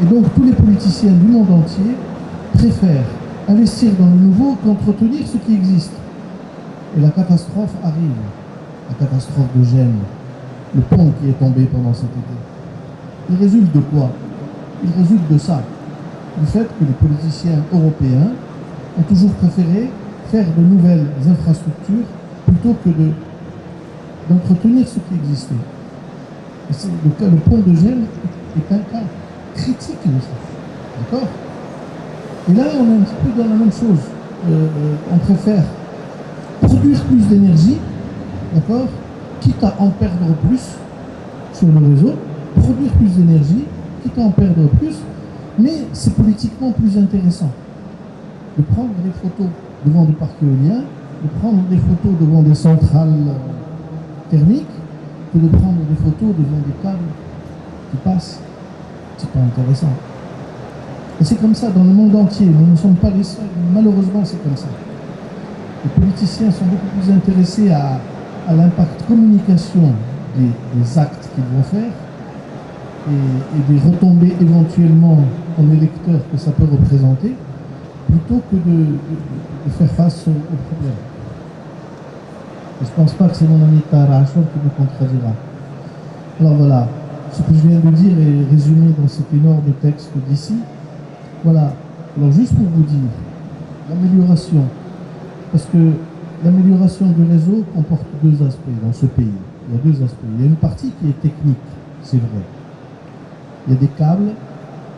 Et donc, tous les politiciens du monde entier préfèrent investir dans le nouveau qu'entretenir ce qui existe. Et la catastrophe arrive. La catastrophe de Gênes. Le pont qui est tombé pendant cet été. Il résulte de quoi? Il résulte de ça. Du fait que les politiciens européens ont toujours préféré faire de nouvelles infrastructures plutôt que d'entretenir ce qui existait. Le pont de Gênes est un cas critique de ça. D'accord? Et là, on est un petit peu dans la même chose. On préfère produire plus d'énergie, d'accord, quitte à en perdre plus sur le réseau, produire plus d'énergie, quitte à en perdre plus, mais c'est politiquement plus intéressant de prendre des photos devant des parcs éoliens, de prendre des photos devant des centrales thermiques, que de prendre des photos devant des câbles qui passent. C'est pas intéressant. Et c'est comme ça dans le monde entier. Nous ne sommes pas les seuls. Malheureusement, c'est comme ça. Les politiciens sont beaucoup plus intéressés à l'impact communication des actes qu'ils vont faire et des retombées éventuellement en électeurs que ça peut représenter, plutôt que de faire face au problème. Et je ne pense pas que c'est mon ami Tahar Ashur qui me contredira. Alors voilà, ce que je viens de dire est résumé dans cet énorme texte d'ici. Voilà, alors juste pour vous dire, l'amélioration, parce que l'amélioration du réseau comporte deux aspects dans ce pays. Il y a deux aspects. Il y a une partie qui est technique, c'est vrai. Il y a des câbles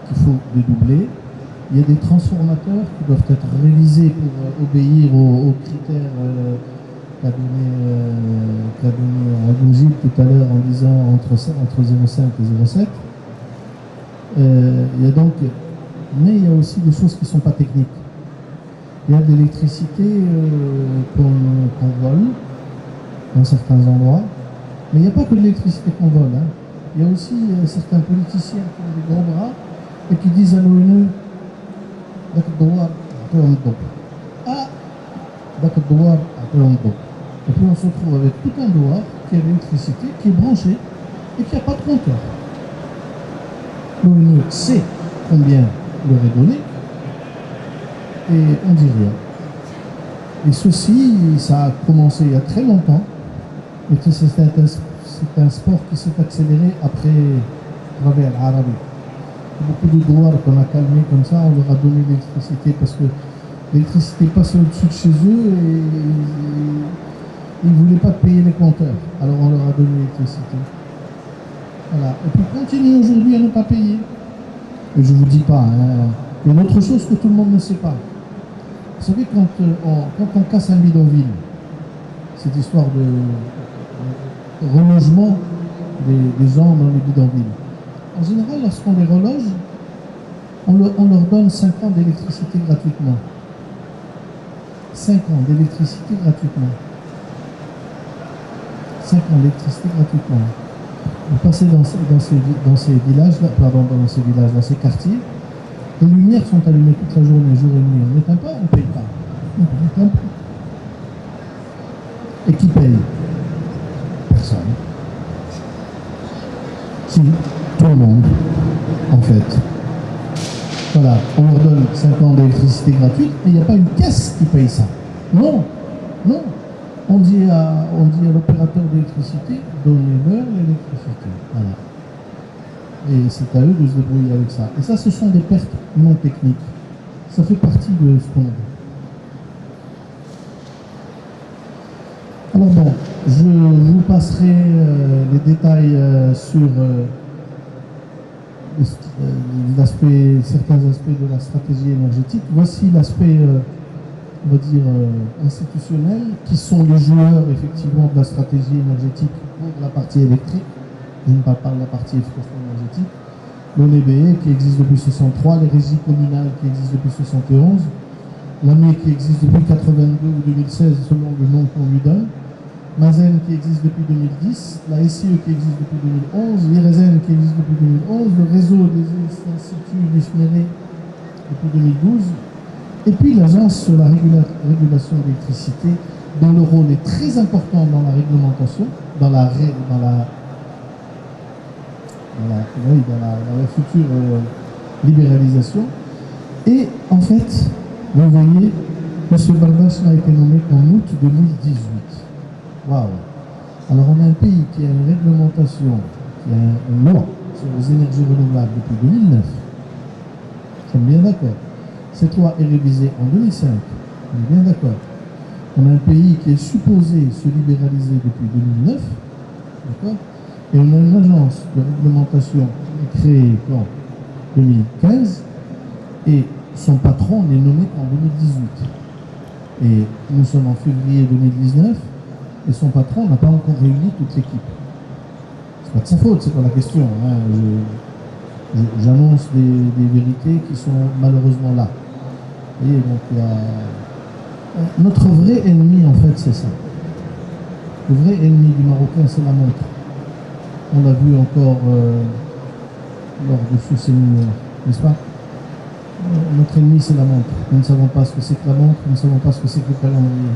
qu'il faut dédoubler. Il y a des transformateurs qui doivent être révisés pour obéir aux critères qu'a donné Aboujib tout à l'heure en disant entre 0,5 et 0,7. Il y a donc, mais il y a aussi des choses qui ne sont pas techniques. Il y a de l'électricité qu'on vole dans certains endroits, mais il n'y a pas que de l'électricité qu'on vole. Hein. Il y a aussi certains politiciens qui ont des gros bras et qui disent à l'ONU et puis on se retrouve avec tout un doigt qui a l'électricité, qui est branché et qui n'a pas de compteur. L'ONU sait combien leur est donné et on ne dit rien. Et ceci, ça a commencé il y a très longtemps, et c'est un sport qui s'est accéléré après Rabi al-Arabi. Beaucoup de douars qu'on a calmés comme ça, on leur a donné l'électricité parce que l'électricité passait au-dessus de chez eux et ils ne voulaient pas payer les compteurs. Alors on leur a donné l'électricité. Voilà. Et puis continuent aujourd'hui à ne pas payer. Et je ne vous dis pas, hein, il y a une autre chose que tout le monde ne sait pas. Vous savez, quand on casse un bidonville, cette histoire de relogement des gens dans les bidonvilles, en général, lorsqu'on les reloge, on leur donne 5 ans d'électricité gratuitement. 5 ans d'électricité gratuitement. 5 ans d'électricité gratuitement. Vous passez dans ces villages-là, dans ces quartiers, les lumières sont allumées toute la journée, jour et nuit. On n'éteint pas, on ne paye pas. On n'éteint pas. Et qui paye? Personne. Si, tout le monde, en fait. Voilà, on leur donne 5 ans d'électricité gratuite, mais il n'y a pas une caisse qui paye ça. Non, non. On dit à l'opérateur d'électricité, donnez-leur l'électricité. Voilà. Et c'est à eux de se débrouiller avec ça. Et ça, ce sont des pertes non techniques. Ça fait partie de ce qu'on a. Alors bon, je vous passerai les détails sur certains aspects de la stratégie énergétique. Voici l'aspect, on va dire, institutionnel, qui sont les joueurs effectivement de la stratégie énergétique pour la partie électrique. Je ne parle pas de la partie efficacité énergétique. L'ONEBE qui existe depuis 1963, les régies communales qui existent depuis 1971, l'AME qui existe depuis 1982 ou 2016 selon le nom qu'on lui donne, Mazen qui existe depuis 2010, la SIE qui existe depuis 2011, l'IRESEN qui existe depuis 2011, le réseau des instituts d'Ifméré depuis 2012, et puis l'Agence sur la régulation de l'électricité, dont le rôle est très important dans la réglementation, dans la future libéralisation. Et en fait, vous voyez, M. Barbache a été nommé en août 2018. Waouh! Alors on a un pays qui a une réglementation, qui a une loi sur les énergies renouvelables depuis 2009. Nous sommes bien d'accord. Cette loi est révisée en 2005. On est bien d'accord. On a un pays qui est supposé se libéraliser depuis 2009. D'accord? Et on a une agence de réglementation créée en 2015 et son patron n'est nommé qu'en 2018. Et nous sommes en février 2019 et son patron n'a pas encore réuni toute l'équipe. C'est pas de sa faute, c'est pas la question. Hein. J'annonce des vérités qui sont malheureusement là. Vous voyez, donc il y a... Notre vrai ennemi, en fait, c'est ça. Le vrai ennemi du Marocain, c'est la montre. On l'a vu encore lors de ce séminaire, n'est-ce pas? Notre ennemi, c'est la montre. Nous ne savons pas ce que c'est que la montre, nous ne savons pas ce que c'est que le calendrier.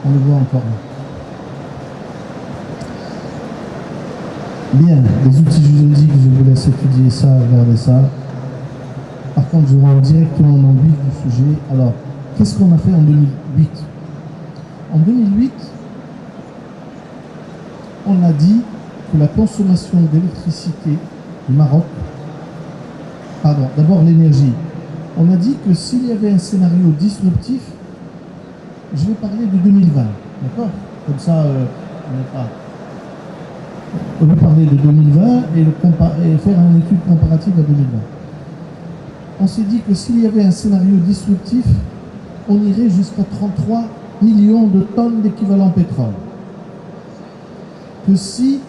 On le voit encore là. Bien, les outils juridiques, je vous laisse étudier ça, regarder ça. Par contre, je rentre directement dans le vif du sujet. Alors, qu'est-ce qu'on a fait en 2008? En 2008, on a dit que la consommation d'électricité du Maroc, pardon, d'abord l'énergie. On a dit que s'il y avait un scénario disruptif, je vais parler de 2020, d'accord? Comme ça, on n'est pas... On va parler de 2020 et faire une étude comparative à 2020. On s'est dit que s'il y avait un scénario disruptif, on irait jusqu'à 33 millions de tonnes d'équivalent pétrole. Que si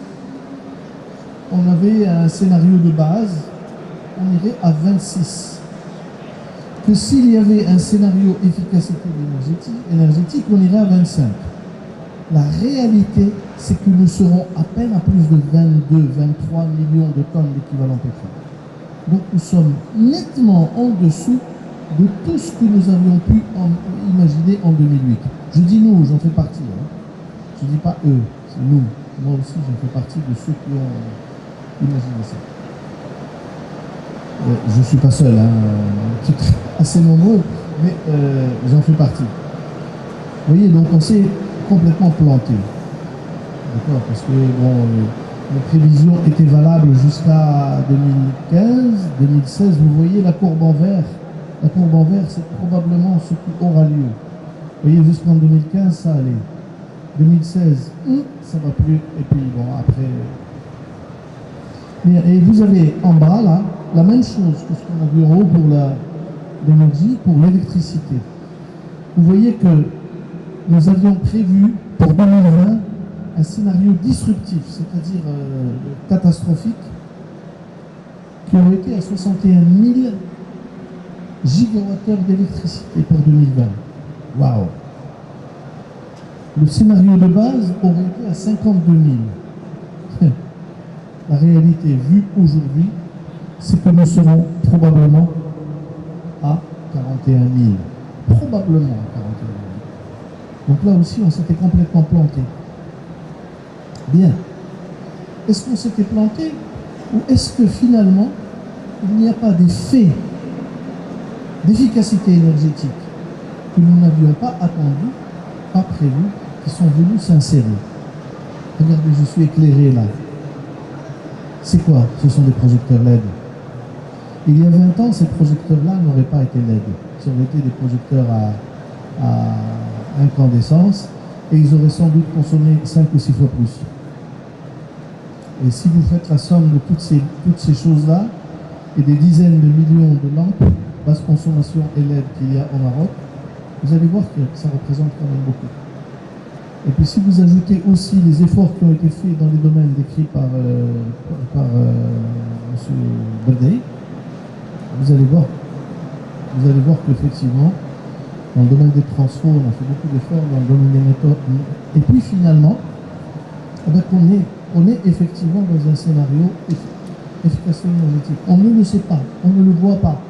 on avait un scénario de base, on irait à 26. Que s'il y avait un scénario efficacité énergétique, on irait à 25. La réalité, c'est que nous serons à peine à plus de 22-23 millions de tonnes d'équivalent pétrole. Donc nous sommes nettement en dessous de tout ce que nous avions pu imaginer en 2008. Je dis nous, j'en fais partie. Hein. Je ne dis pas eux, c'est nous. Moi aussi, j'en fais partie de ceux qui ont imaginé ça. Je ne suis pas seul, hein, assez nombreux, mais j'en fais partie. Vous voyez, donc on s'est complètement planté. D'accord, parce que bon, les prévisions étaient valables jusqu'à 2015, 2016. Vous voyez la courbe en vert. La courbe en vert, c'est probablement ce qui aura lieu. Vous voyez, jusqu'en 2015, ça allait. 2016, ça va plus. Et puis bon, après. Bien, et vous avez en bas là la même chose que ce qu'on a vu en haut pour l'énergie, pour l'électricité. Vous voyez que nous avions prévu pour 2020 un scénario disruptif, c'est-à-dire catastrophique, qui aurait été à 61 000 gigawattheures d'électricité pour 2020. Waouh! Le scénario de base aurait été à 52 000. La réalité vue aujourd'hui, c'est que nous serons probablement à 41 000. Probablement à 41 000. Donc là aussi, on s'était complètement planté. Bien. Est-ce qu'on s'était planté ou est-ce que finalement, il n'y a pas des faits d'efficacité énergétique que nous n'avions pas attendus, pas prévus, qui sont venus s'insérer? Regardez, je suis éclairé là. C'est quoi? Ce sont des projecteurs LED. Il y a 20 ans, ces projecteurs-là n'auraient pas été LED. Ça aurait été des projecteurs à incandescence et ils auraient sans doute consommé 5 ou 6 fois plus. Et si vous faites la somme de toutes ces choses-là et des dizaines de millions de lampes, basse consommation et LED qu'il y a au Maroc, vous allez voir que ça représente quand même beaucoup. Et puis si vous ajoutez aussi les efforts qui ont été faits dans les domaines décrits par M. Berdei, vous allez voir qu'effectivement, dans le domaine des transferts, on a fait beaucoup d'efforts, dans le domaine des méthodes. Et puis finalement, on est effectivement dans un scénario efficacité énergétique. On ne le sait pas, on ne le voit pas.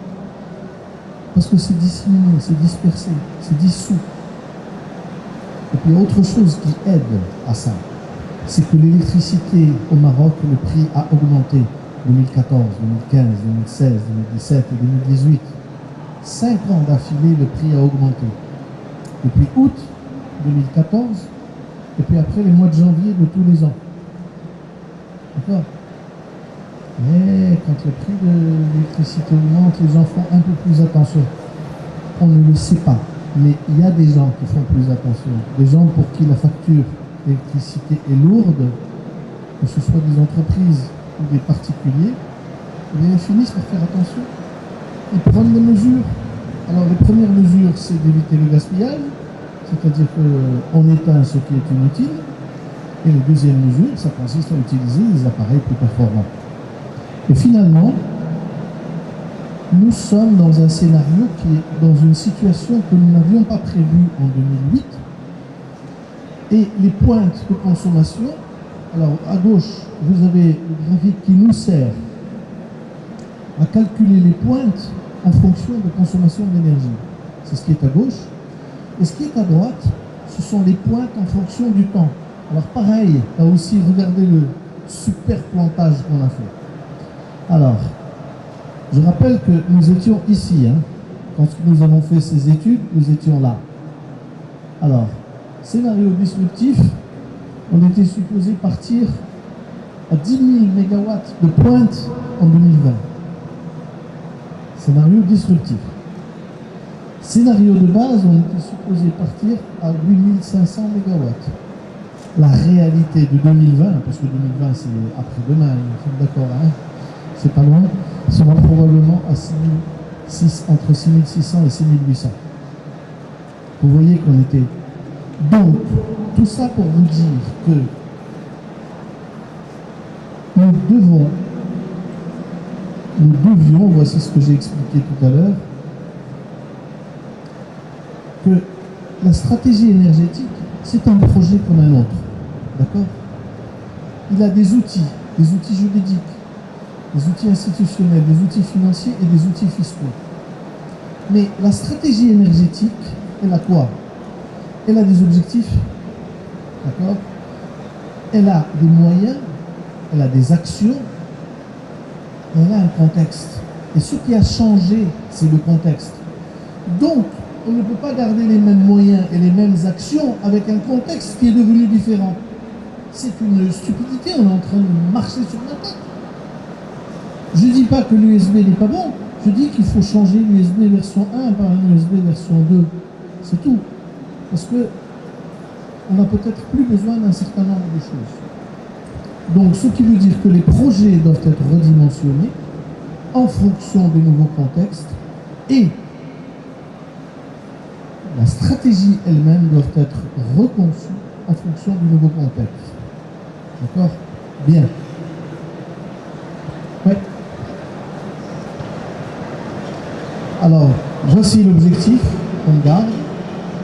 Parce que c'est disséminé, c'est dispersé, c'est dissous. Et puis autre chose qui aide à ça, c'est que l'électricité au Maroc, le prix a augmenté 2014, 2015, 2016, 2017 et 2018. 5 ans d'affilée, le prix a augmenté. Depuis août 2014, et puis après les mois de janvier de tous les ans. D'accord? Mais quand le prix de l'électricité augmente, les gens font un peu plus attention. On ne le sait pas, mais il y a des gens qui font plus attention. Des gens pour qui la facture d'électricité est lourde, que ce soit des entreprises ou des particuliers, eh bien, ils finissent par faire attention. Ils prennent des mesures. Alors les premières mesures, c'est d'éviter le gaspillage, c'est-à-dire qu'on éteint ce qui est inutile. Et la deuxième mesure, ça consiste à utiliser des appareils plus performants. Et finalement, nous sommes dans un scénario qui est dans une situation que nous n'avions pas prévue en 2008. Et les pointes de consommation, alors à gauche, vous avez le graphique qui nous sert à calculer les pointes en fonction de consommation d'énergie. C'est ce qui est à gauche. Et ce qui est à droite, ce sont les pointes en fonction du temps. Alors pareil, là aussi, regardez le super plantage qu'on a fait. Alors, je rappelle que nous étions ici, hein. Quand nous avons fait ces études, nous étions là. Alors, scénario disruptif, on était supposé partir à 10 000 MW de pointe en 2020. Scénario disruptif. Scénario de base, on était supposé partir à 8500 MW. La réalité de 2020, parce que 2020 c'est après-demain, nous sommes d'accord, hein, c'est pas loin, sera probablement à entre 6600 et 6800. Vous voyez qu'on était... Donc, tout ça pour vous dire que nous devions, voici ce que j'ai expliqué tout à l'heure, que la stratégie énergétique, c'est un projet comme un autre. D'accord? Il a des outils juridiques, des outils institutionnels, des outils financiers et des outils fiscaux. Mais la stratégie énergétique, elle a quoi? Elle a des objectifs, d'accord? Elle a des moyens, elle a des actions, et elle a un contexte. Et ce qui a changé, c'est le contexte. Donc, on ne peut pas garder les mêmes moyens et les mêmes actions avec un contexte qui est devenu différent. C'est une stupidité, on est en train de marcher sur la tête. Je ne dis pas que l'USB n'est pas bon, je dis qu'il faut changer l'USB version 1 par un USB version 2. C'est tout. Parce que on n'a peut-être plus besoin d'un certain nombre de choses. Donc, ce qui veut dire que les projets doivent être redimensionnés en fonction des nouveaux contextes et la stratégie elle-même doit être reconçue en fonction du nouveau contexte. D'accord? Bien. Ouais. Alors, voici l'objectif qu'on garde.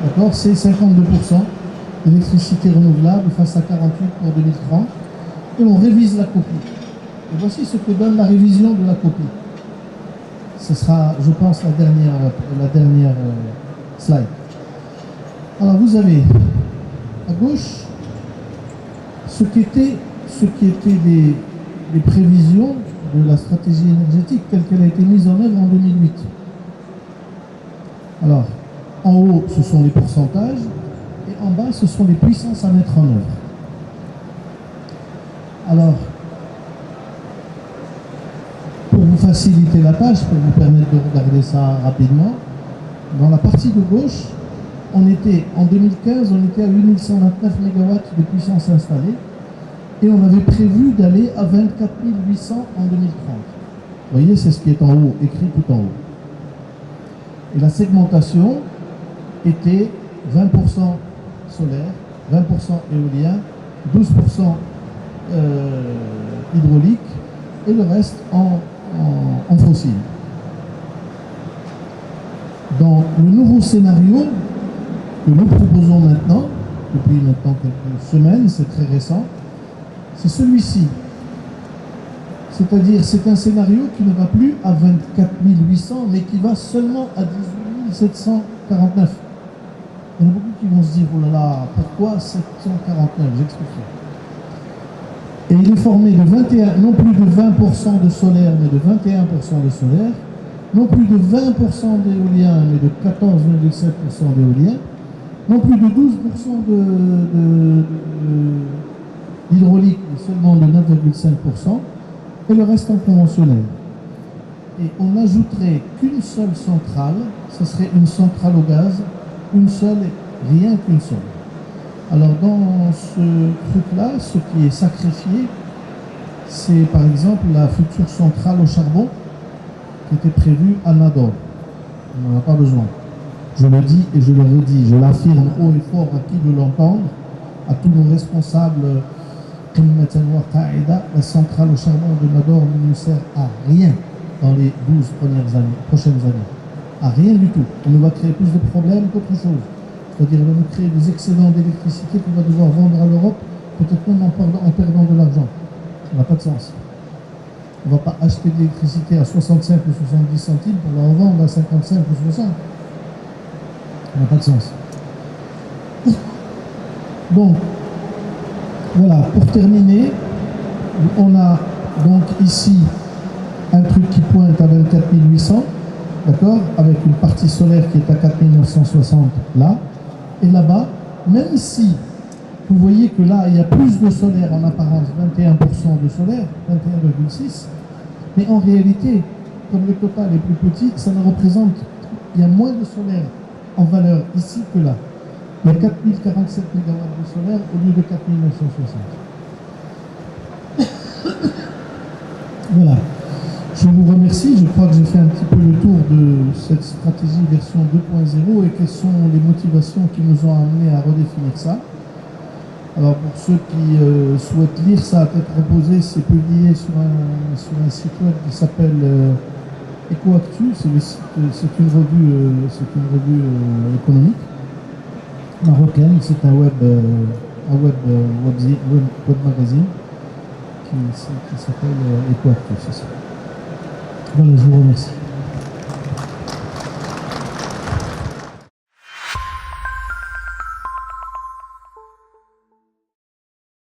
D'accord? C'est 52% d'électricité renouvelable face à 48% pour 2030. Et on révise la copie. Et voici ce que donne la révision de la copie. Ce sera, je pense, la dernière slide. Alors vous avez à gauche ce qui était des prévisions de la stratégie énergétique telle qu'elle a été mise en œuvre en 2008. Alors, en haut, ce sont les pourcentages, et en bas, ce sont les puissances à mettre en œuvre. Alors, pour vous faciliter la tâche, pour vous permettre de regarder ça rapidement, dans la partie de gauche, en 2015, on était à 8129 MW de puissance installée et on avait prévu d'aller à 24 800 en 2030. Vous voyez, c'est ce qui est en haut, écrit tout en haut. Et la segmentation était 20% solaire, 20% éolien, 12% hydraulique et le reste en fossile. Dans le nouveau scénario que nous proposons maintenant, depuis maintenant quelques semaines, c'est très récent, c'est celui-ci. C'est-à-dire, c'est un scénario qui ne va plus à 24 800, mais qui va seulement à 18 749. Il y en a beaucoup qui vont se dire, oh là là, pourquoi 749? J'expliquerai. Et il est formé de 21, non plus de 20% de solaire, mais de 21% de solaire, non plus de 20% d'éolien, mais de 14,7% d'éolien, non plus de 12% d'hydraulique, mais seulement de 9,5%, et le reste en conventionnel. Et on n'ajouterait qu'une seule centrale, ce serait une centrale au gaz, une seule et rien qu'une seule. Alors dans ce truc-là, ce qui est sacrifié, c'est par exemple la future centrale au charbon qui était prévue à Nador. On n'en a pas besoin. Je le dis et je le redis, je l'affirme haut et fort à qui veut l'entendre, à tous nos responsables. La centrale au charbon de Nador ne nous sert à rien dans les 12 prochaines années. À rien du tout. On va créer plus de problèmes qu'autre chose. C'est-à-dire qu'on va nous créer des excédents d'électricité qu'on va devoir vendre à l'Europe, peut-être même en perdant de l'argent. Ça n'a pas de sens. On ne va pas acheter de l'électricité à 65 ou 70 centimes pour la revendre à 55 ou 60. Ça n'a pas de sens. Donc, voilà, pour terminer, on a donc ici un truc qui pointe à 24 800, d'accord, avec une partie solaire qui est à 4 960 là, et là-bas, même si vous voyez que là, il y a plus de solaire en apparence, 21% de solaire, 21,6%, mais en réalité, comme le total est plus petit, ça ne représente, il y a moins de solaire en valeur ici que là. Il y a 4047 MW de solaire au lieu de 4960. Voilà. Je vous remercie. Je crois que j'ai fait un petit peu le tour de cette stratégie version 2.0 et quelles sont les motivations qui nous ont amenés à redéfinir ça. Alors pour ceux qui souhaitent lire ça à tête reposée, c'est publié sur un site web qui s'appelle EcoActu. C'est une revue économique marocaine. C'est un web magazine qui s'appelle EcoActu. C'est ça. Voilà, je vous remercie.